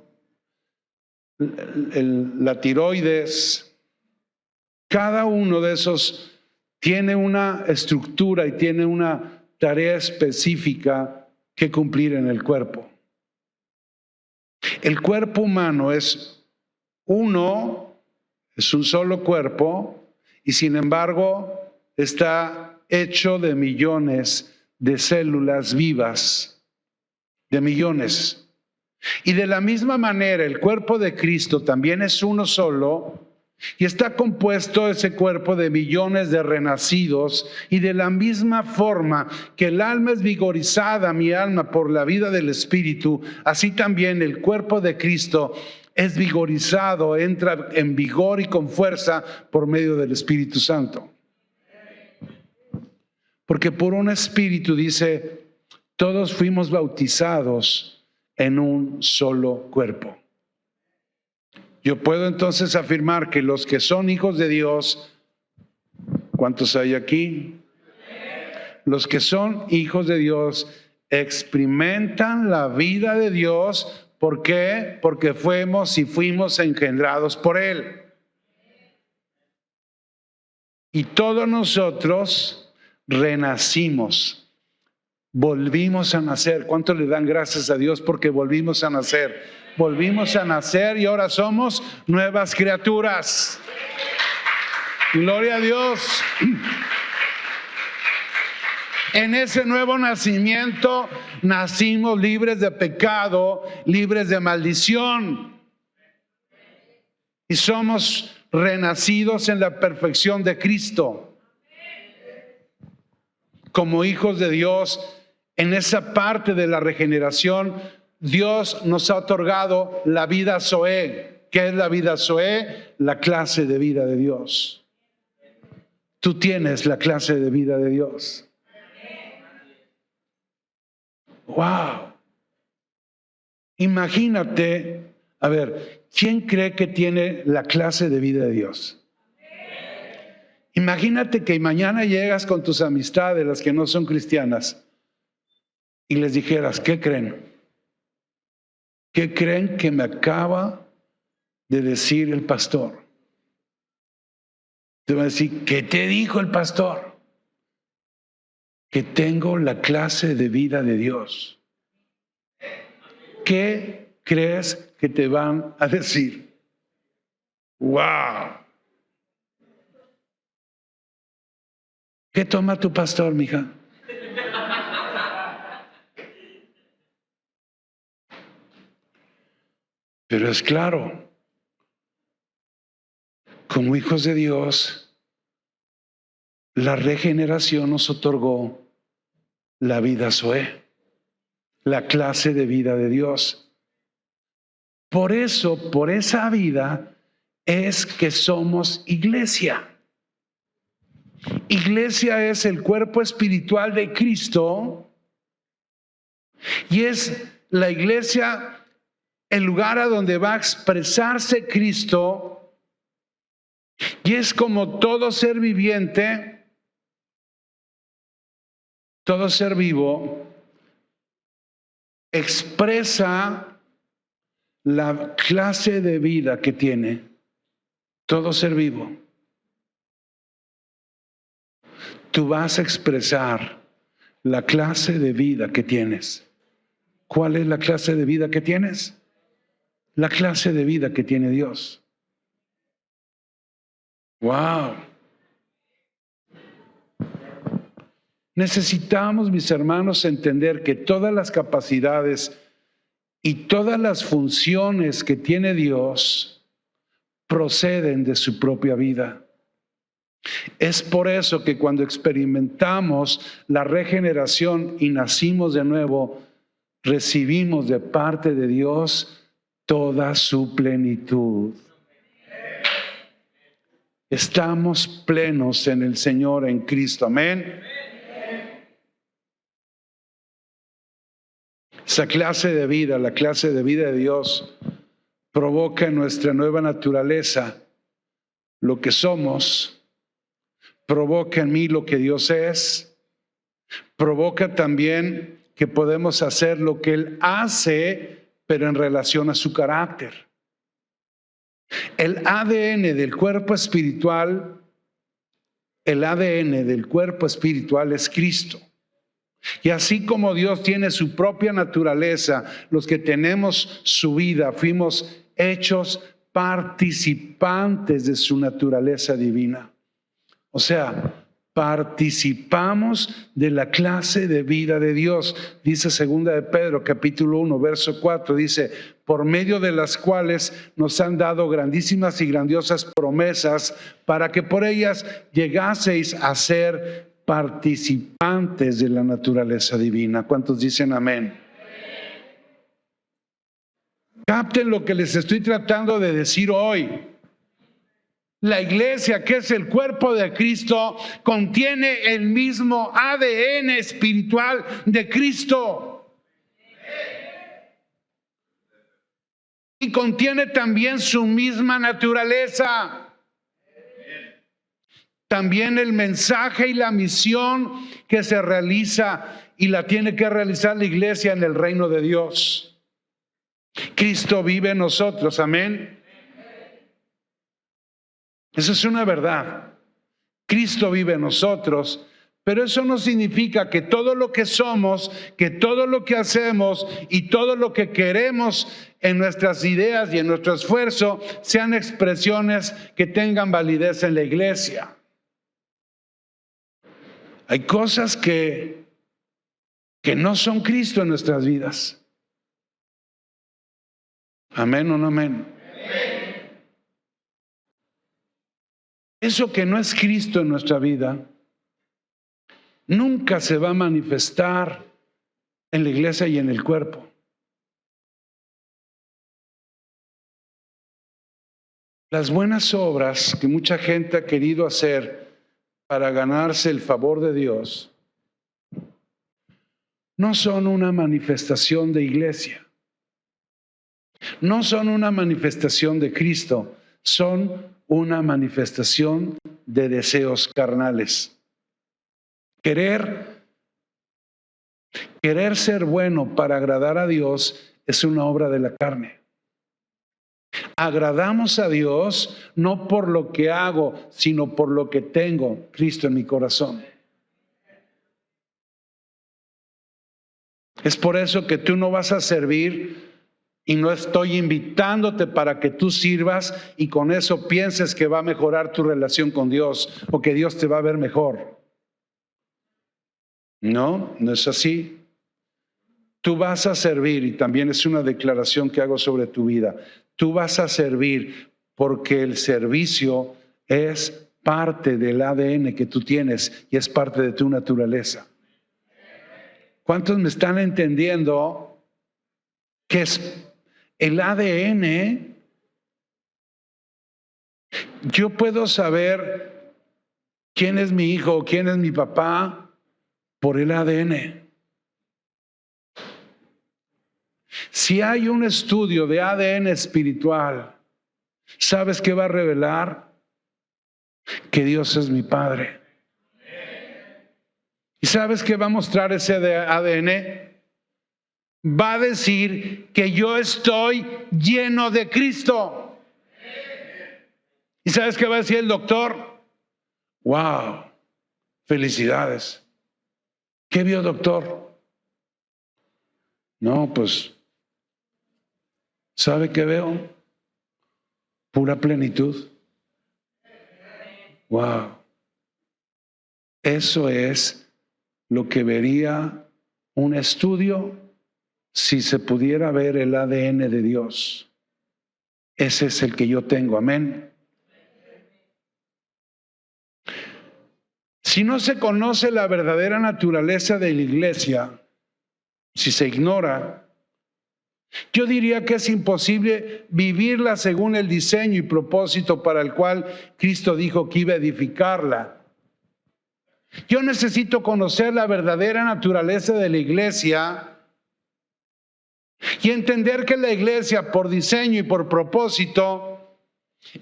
la tiroides. Cada uno de esos tiene una estructura y tiene una tarea específica que cumplir en el cuerpo. El cuerpo humano es uno, es un solo cuerpo, y sin embargo está hecho de millones de células vivas, de millones. Y de la misma manera, el cuerpo de Cristo también es uno solo y está compuesto ese cuerpo de millones de renacidos. Y de la misma forma que el alma es vigorizada, mi alma, por la vida del Espíritu, así también el cuerpo de Cristo es vigorizado, entra en vigor y con fuerza por medio del Espíritu Santo. Porque por un espíritu, dice, todos fuimos bautizados en un solo cuerpo. Yo puedo entonces afirmar que los que son hijos de Dios, ¿cuántos hay aquí? Los que son hijos de Dios experimentan la vida de Dios. ¿Por qué? Porque fuimos engendrados por Él. Y todos nosotros renacimos, volvimos a nacer. ¿Cuánto le dan gracias a Dios porque volvimos a nacer? Volvimos a nacer y ahora somos nuevas criaturas. Gloria a Dios. En ese nuevo nacimiento nacimos libres de pecado, libres de maldición. Y somos renacidos en la perfección de Cristo. Como hijos de Dios, en esa parte de la regeneración, Dios nos ha otorgado la vida Zoé. ¿Qué es la vida Zoé? La clase de vida de Dios. Tú tienes la clase de vida de Dios. ¡Wow! Imagínate, a ver, ¿quién cree que tiene la clase de vida de Dios? Imagínate que mañana llegas con tus amistades, las que no son cristianas, y les dijeras, ¿qué creen? ¿Qué creen que me acaba de decir el pastor? Te van a decir, ¿qué te dijo el pastor? Que tengo la clase de vida de Dios. ¿Qué crees que te van a decir? ¡Wow! ¿Qué toma tu pastor, mija? Pero es claro, como hijos de Dios, la regeneración nos otorgó la vida Zoé, la clase de vida de Dios. Por eso, por esa vida, es que somos iglesia. Iglesia es el cuerpo espiritual de Cristo y es la iglesia el lugar a donde va a expresarse Cristo, y es como todo ser viviente, todo ser vivo expresa la clase de vida que tiene todo ser vivo. Tú vas a expresar la clase de vida que tienes. ¿Cuál es la clase de vida que tienes? La clase de vida que tiene Dios. ¡Wow! Necesitamos, mis hermanos, entender que todas las capacidades y todas las funciones que tiene Dios proceden de su propia vida. Es por eso que cuando experimentamos la regeneración y nacimos de nuevo, recibimos de parte de Dios toda su plenitud. Estamos plenos en el Señor, en Cristo. Amén. Esa clase de vida, la clase de vida de Dios, provoca en nuestra nueva naturaleza lo que somos. Provoca en mí lo que Dios es, provoca también que podemos hacer lo que Él hace, pero en relación a su carácter. El ADN del cuerpo espiritual, es Cristo. Y así como Dios tiene su propia naturaleza, los que tenemos su vida, fuimos hechos participantes de su naturaleza divina. O sea, participamos de la clase de vida de Dios. Dice 2 de Pedro, capítulo 1, verso 4, dice, por medio de las cuales nos han dado grandísimas y grandiosas promesas para que por ellas llegaseis a ser participantes de la naturaleza divina. ¿Cuántos dicen amén? Capten lo que les estoy tratando de decir hoy. La iglesia, que es el cuerpo de Cristo, contiene el mismo ADN espiritual de Cristo. Y contiene también su misma naturaleza. También el mensaje y la misión que se realiza y la tiene que realizar la iglesia en el reino de Dios. Cristo vive en nosotros, amén. Esa es una verdad. Cristo vive en nosotros, pero eso no significa que todo lo que somos, que todo lo que hacemos y todo lo que queremos en nuestras ideas y en nuestro esfuerzo sean expresiones que tengan validez en la iglesia. Hay cosas que no son Cristo en nuestras vidas. Amén o no amén. Eso que no es Cristo en nuestra vida nunca se va a manifestar en la iglesia y en el cuerpo. Las buenas obras que mucha gente ha querido hacer para ganarse el favor de Dios no son una manifestación de iglesia, no son una manifestación de Cristo, son una manifestación de deseos carnales. Querer ser bueno para agradar a Dios es una obra de la carne. Agradamos a Dios no por lo que hago, sino por lo que tengo Cristo en mi corazón. Es por eso que tú no vas a servir. Y no estoy invitándote para que tú sirvas y con eso pienses que va a mejorar tu relación con Dios o que Dios te va a ver mejor. No, no es así. Tú vas a servir, y también es una declaración que hago sobre tu vida. Tú vas a servir porque el servicio es parte del ADN que tú tienes y es parte de tu naturaleza. ¿Cuántos me están entendiendo que es el ADN? Yo puedo saber quién es mi hijo o quién es mi papá por el ADN. Si hay un estudio de ADN espiritual, ¿sabes qué va a revelar? Que Dios es mi Padre. ¿Y sabes qué va a mostrar ese ADN? Va a decir que yo estoy lleno de Cristo. ¿Y sabes qué va a decir el doctor? ¡Wow! Felicidades. ¿Qué vio, doctor? No, pues, ¿sabe qué veo? Pura plenitud. ¡Wow! Eso es lo que vería un estudio si se pudiera ver el ADN de Dios. Ese es el que yo tengo, amén. Si no se conoce la verdadera naturaleza de la iglesia, si se ignora, yo diría que es imposible vivirla según el diseño y propósito para el cual Cristo dijo que iba a edificarla. Yo necesito conocer la verdadera naturaleza de la iglesia y entender que la iglesia, por diseño y por propósito,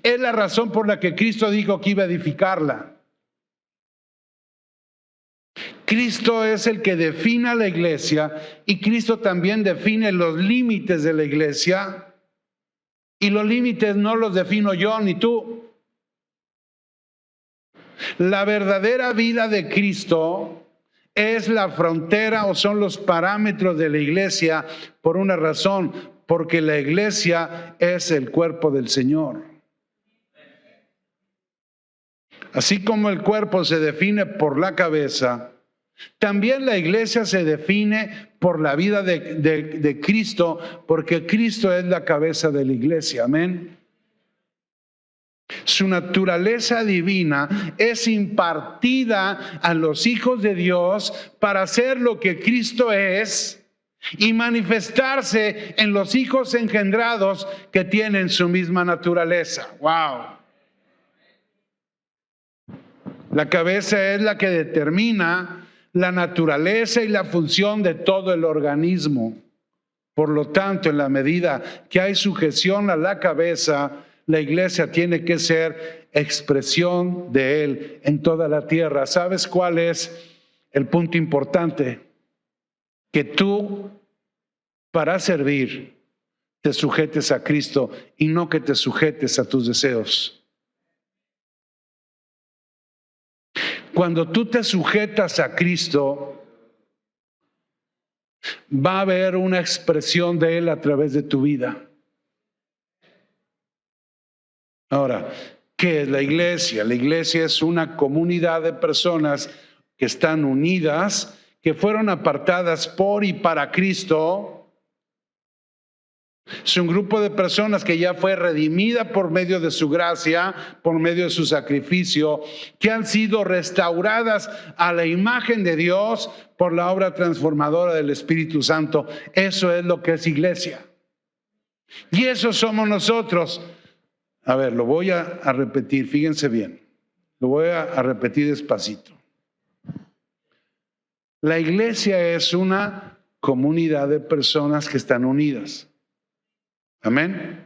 es la razón por la que Cristo dijo que iba a edificarla. Cristo es el que define la iglesia y Cristo también define los límites de la iglesia, y los límites no los defino yo ni tú. La verdadera vida de Cristo es la frontera o son los parámetros de la iglesia por una razón, porque la iglesia es el cuerpo del Señor. Así como el cuerpo se define por la cabeza, también la iglesia se define por la vida de Cristo, porque Cristo es la cabeza de la iglesia. Amén. Su naturaleza divina es impartida a los hijos de Dios para hacer lo que Cristo es y manifestarse en los hijos engendrados que tienen su misma naturaleza. ¡Wow! La cabeza es la que determina la naturaleza y la función de todo el organismo. Por lo tanto, en la medida que hay sujeción a la cabeza, la iglesia tiene que ser expresión de Él en toda la tierra. ¿Sabes cuál es el punto importante? Que tú, para servir, te sujetes a Cristo y no que te sujetes a tus deseos. Cuando tú te sujetas a Cristo, va a haber una expresión de Él a través de tu vida. Ahora, ¿qué es la iglesia? La iglesia es una comunidad de personas que están unidas, que fueron apartadas por y para Cristo. Es un grupo de personas que ya fue redimida por medio de su gracia, por medio de su sacrificio, que han sido restauradas a la imagen de Dios por la obra transformadora del Espíritu Santo. Eso es lo que es iglesia. Y eso somos nosotros. A ver, lo voy a repetir, fíjense bien. Lo voy a repetir despacito. La iglesia es una comunidad de personas que están unidas. Amén.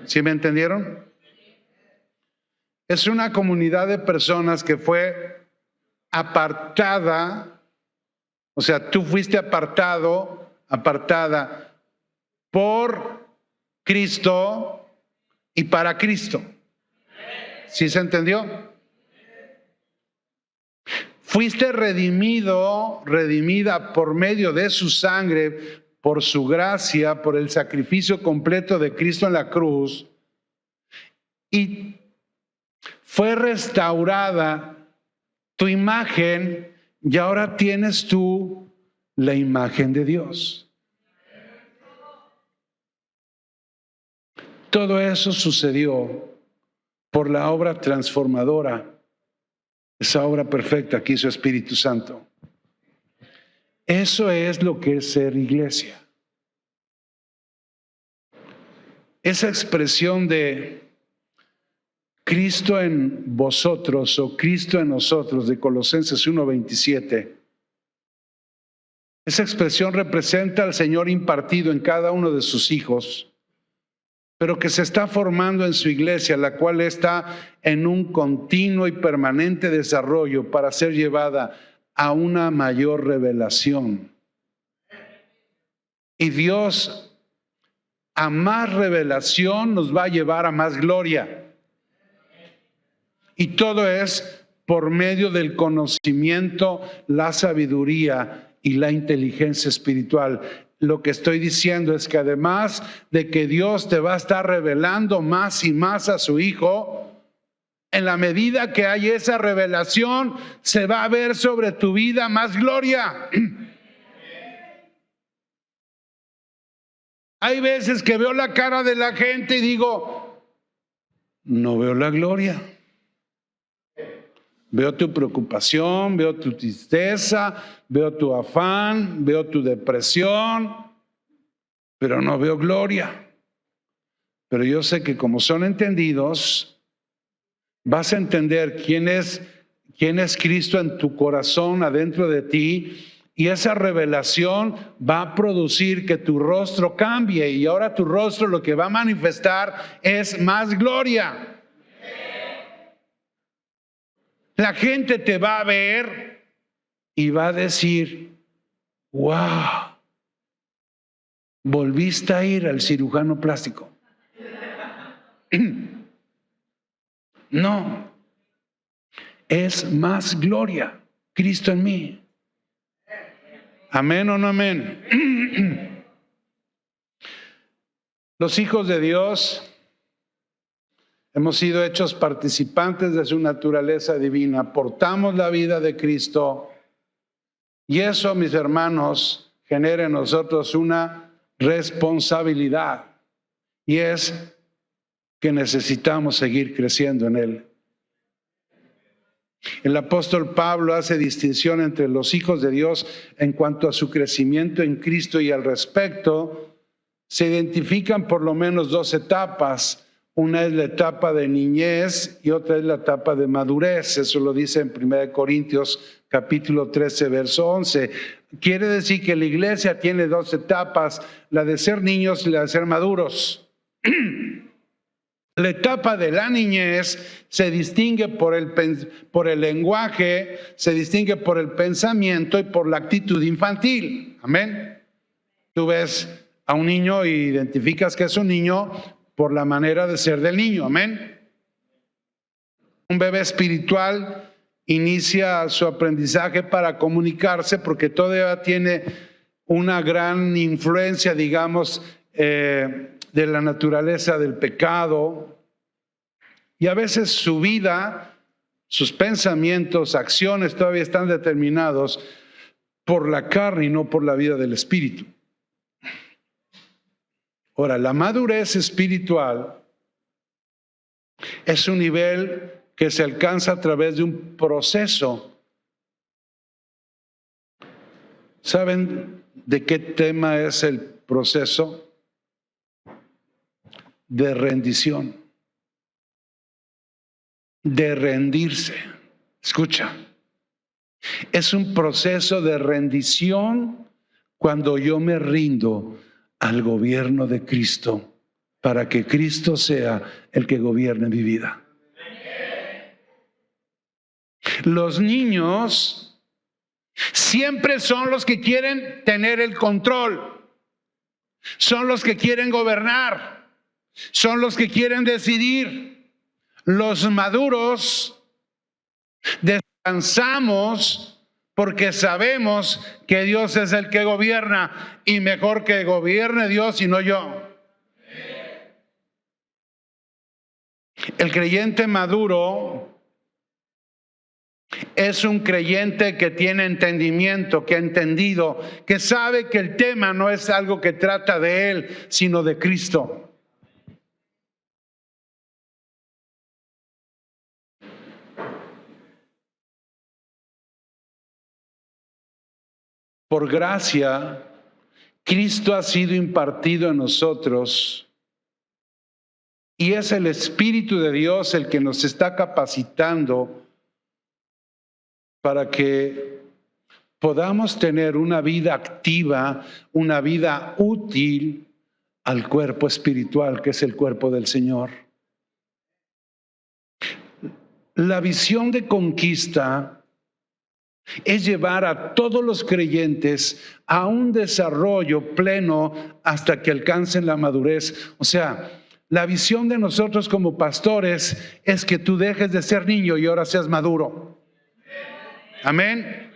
¿Sí me entendieron? Es una comunidad de personas que fue apartada, o sea, tú fuiste apartada por Cristo y para Cristo. ¿Sí se entendió? Fuiste redimida por medio de su sangre, por su gracia, por el sacrificio completo de Cristo en la cruz, y fue restaurada tu imagen y ahora tienes tú la imagen de Dios. Todo eso sucedió por la obra transformadora, esa obra perfecta que hizo Espíritu Santo. Eso es lo que es ser iglesia. Esa expresión de Cristo en vosotros o Cristo en nosotros de Colosenses 1:27. Esa expresión representa al Señor impartido en cada uno de sus hijos, pero que se está formando en su iglesia, la cual está en un continuo y permanente desarrollo para ser llevada a una mayor revelación. Y Dios, a más revelación, nos va a llevar a más gloria. Y todo es por medio del conocimiento, la sabiduría y la inteligencia espiritual. Lo que estoy diciendo es que además de que Dios te va a estar revelando más y más a su Hijo, en la medida que hay esa revelación, se va a ver sobre tu vida más gloria. Hay veces que veo la cara de la gente y digo, no veo la gloria. Veo tu preocupación, veo tu tristeza, veo tu afán, veo tu depresión, pero no veo gloria. Pero yo sé que como son entendidos, vas a entender quién es Cristo en tu corazón, adentro de ti, y esa revelación va a producir que tu rostro cambie, y ahora tu rostro lo que va a manifestar es más gloria. La gente te va a ver y va a decir, wow, volviste a ir al cirujano plástico. No, es más gloria, Cristo en mí. ¿Amén o no amén? Los hijos de Dios Hemos sido hechos participantes de su naturaleza divina, portamos la vida de Cristo y eso, mis hermanos, genera en nosotros una responsabilidad y es que necesitamos seguir creciendo en Él. El apóstol Pablo hace distinción entre los hijos de Dios en cuanto a su crecimiento en Cristo y al respecto se identifican por lo menos dos etapas. Una es la etapa de niñez y otra es la etapa de madurez. Eso lo dice en 1 Corintios capítulo 13, verso 11. Quiere decir que la iglesia tiene dos etapas, la de ser niños y la de ser maduros. La etapa de la niñez se distingue por el lenguaje, se distingue por el pensamiento y por la actitud infantil. Amén. Tú ves a un niño y identificas que es un niño por la manera de ser del niño. Amén. Un bebé espiritual inicia su aprendizaje para comunicarse porque todavía tiene una gran influencia, digamos, de la naturaleza del pecado, y a veces su vida, sus pensamientos, acciones todavía están determinados por la carne y no por la vida del espíritu. Ahora, la madurez espiritual es un nivel que se alcanza a través de un proceso. ¿Saben de qué tema es el proceso? De rendición, de rendirse. Escucha, es un proceso de rendición cuando yo me rindo al gobierno de Cristo para que Cristo sea el que gobierne mi vida. Los niños siempre son los que quieren tener el control, son los que quieren gobernar, son los que quieren decidir. Los maduros descansamos porque sabemos que Dios es el que gobierna y mejor que gobierne Dios y no yo. El creyente maduro es un creyente que tiene entendimiento, que ha entendido, que sabe que el tema no es algo que trata de él, sino de Cristo. Por gracia, Cristo ha sido impartido en nosotros y es el Espíritu de Dios el que nos está capacitando para que podamos tener una vida activa, una vida útil al cuerpo espiritual, que es el cuerpo del Señor. La visión de conquista es llevar a todos los creyentes a un desarrollo pleno hasta que alcancen la madurez. O sea, la visión de nosotros como pastores es que tú dejes de ser niño y ahora seas maduro. Amén.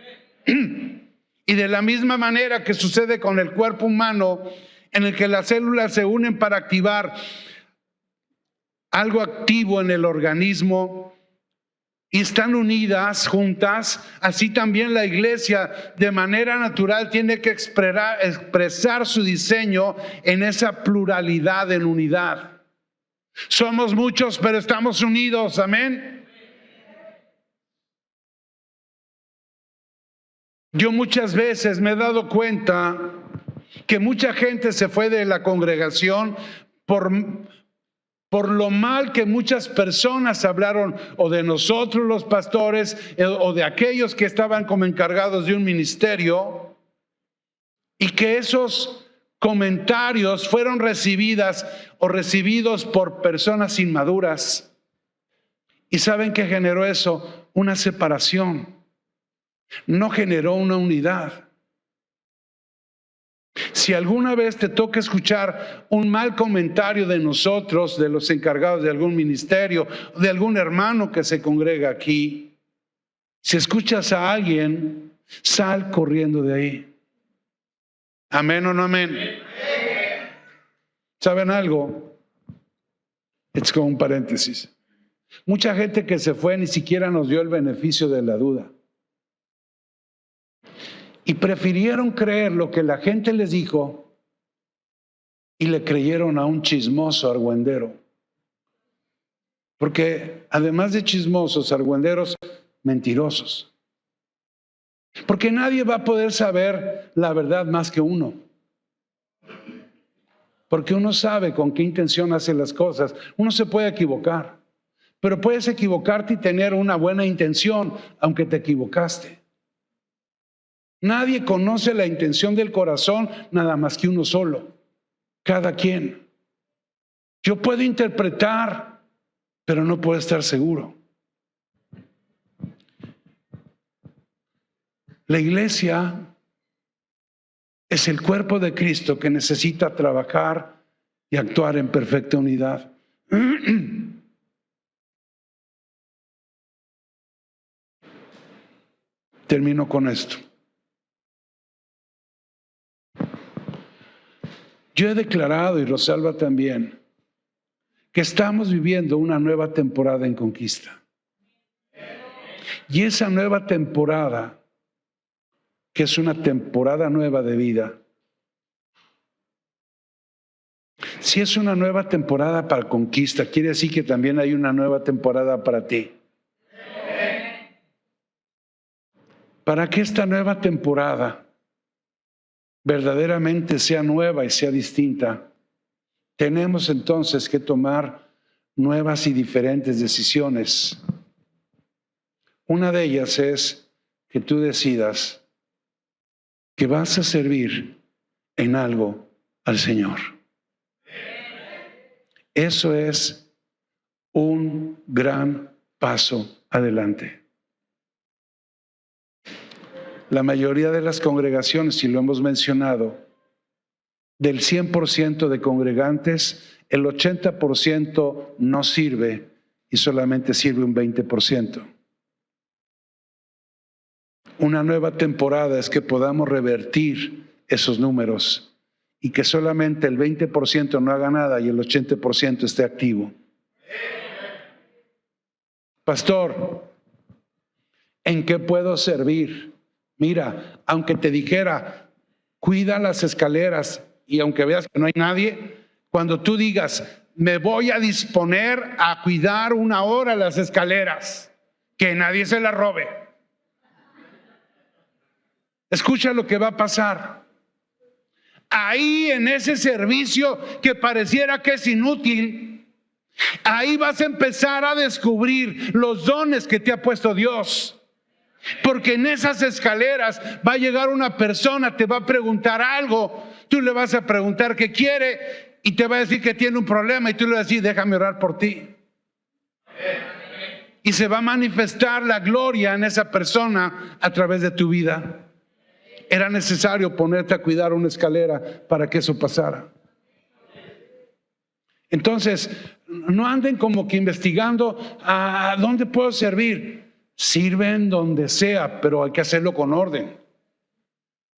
Y de la misma manera que sucede con el cuerpo humano, en el que las células se unen para activar algo activo en el organismo, y están unidas, juntas, así también la iglesia de manera natural tiene que expresar su diseño en esa pluralidad, en unidad. Somos muchos, pero estamos unidos, amén. Yo muchas veces me he dado cuenta que mucha gente se fue de la congregación por lo mal que muchas personas hablaron o de nosotros los pastores o de aquellos que estaban como encargados de un ministerio, y que esos comentarios fueron recibidos por personas inmaduras. ¿Y saben qué generó eso? Una separación. No generó una unidad. Si alguna vez te toca escuchar un mal comentario de nosotros, de los encargados de algún ministerio, de algún hermano que se congrega aquí, si escuchas a alguien, sal corriendo de ahí. ¿Amén o no amén? ¿Saben algo? Es como un paréntesis. Mucha gente que se fue ni siquiera nos dio el beneficio de la duda. Y prefirieron creer lo que la gente les dijo y le creyeron a un chismoso argüendero. Porque además de chismosos, argüenderos, mentirosos. Porque nadie va a poder saber la verdad más que uno. Porque uno sabe con qué intención hace las cosas. Uno se puede equivocar, pero puedes equivocarte y tener una buena intención, aunque te equivocaste. Nadie conoce la intención del corazón nada más que uno solo, cada quien. Yo puedo interpretar, pero no puedo estar seguro. La iglesia es el cuerpo de Cristo que necesita trabajar y actuar en perfecta unidad. Termino con esto. Yo he declarado, y Rosalba también, que estamos viviendo una nueva temporada en Conquista. Y esa nueva temporada, que es una temporada nueva de vida, si es una nueva temporada para Conquista, quiere decir que también hay una nueva temporada para ti. Para que esta nueva temporada verdaderamente sea nueva y sea distinta, tenemos entonces que tomar nuevas y diferentes decisiones. Una de ellas es que tú decidas que vas a servir en algo al Señor. Eso es un gran paso adelante. La mayoría de las congregaciones, y lo hemos mencionado, del 100% de congregantes, el 80% no sirve y solamente sirve un 20%. Una nueva temporada es que podamos revertir esos números y que solamente el 20% no haga nada y el 80% esté activo. Pastor, ¿en qué puedo servir? Mira, aunque te dijera, cuida las escaleras y aunque veas que no hay nadie, cuando tú digas, me voy a disponer a cuidar 1 hora las escaleras, que nadie se las robe. Escucha lo que va a pasar. Ahí en ese servicio que pareciera que es inútil, ahí vas a empezar a descubrir los dones que te ha puesto Dios. Porque en esas escaleras va a llegar una persona, te va a preguntar algo, tú le vas a preguntar qué quiere y te va a decir que tiene un problema y tú le vas a decir, déjame orar por ti. Y se va a manifestar la gloria en esa persona a través de tu vida. Era necesario ponerte a cuidar una escalera para que eso pasara. Entonces, no anden como que investigando a dónde puedo servir. Sirven donde sea, pero hay que hacerlo con orden.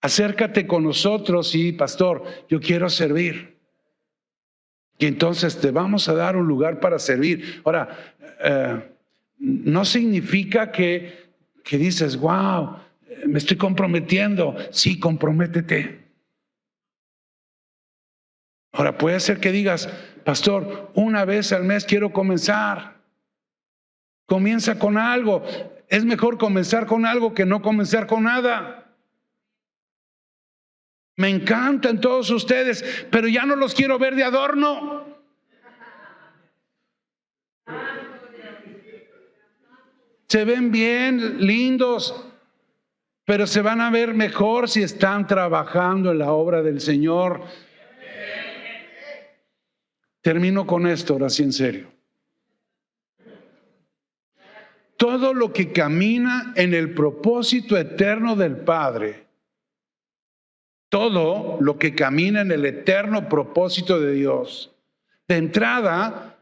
Acércate con nosotros y, pastor, yo quiero servir. Y entonces te vamos a dar un lugar para servir. Ahora, no significa que dices, wow, me estoy comprometiendo. Sí, comprométete. Ahora, puede ser que digas, pastor, 1 vez al mes quiero comenzar. Comienza con algo. Es mejor comenzar con algo que no comenzar con nada. Me encantan todos ustedes, pero ya no los quiero ver de adorno. Se ven bien, lindos, pero se van a ver mejor si están trabajando en la obra del Señor. Termino con esto, ahora sí en serio. Todo lo que camina en el propósito eterno del Padre, todo lo que camina en el eterno propósito de Dios, de entrada,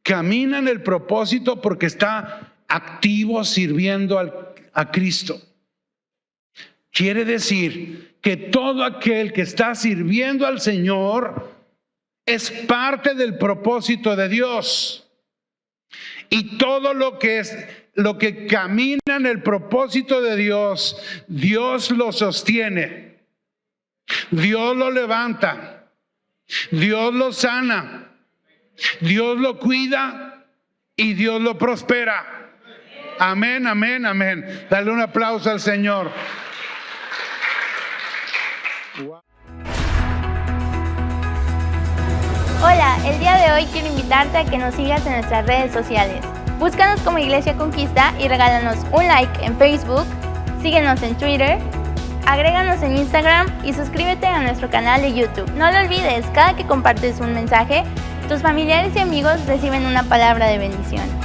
camina en el propósito porque está activo sirviendo a Cristo. Quiere decir que todo aquel que está sirviendo al Señor es parte del propósito de Dios. Y todo lo que camina en el propósito de Dios, Dios lo sostiene. Dios lo levanta. Dios lo sana. Dios lo cuida y Dios lo prospera. Amén, amén, amén. Dale un aplauso al Señor. Hola, el día de hoy quiero invitarte a que nos sigas en nuestras redes sociales. Búscanos como Iglesia Conquista y regálanos un like en Facebook, síguenos en Twitter, agréganos en Instagram y suscríbete a nuestro canal de YouTube. No lo olvides, cada que compartes un mensaje, tus familiares y amigos reciben una palabra de bendición.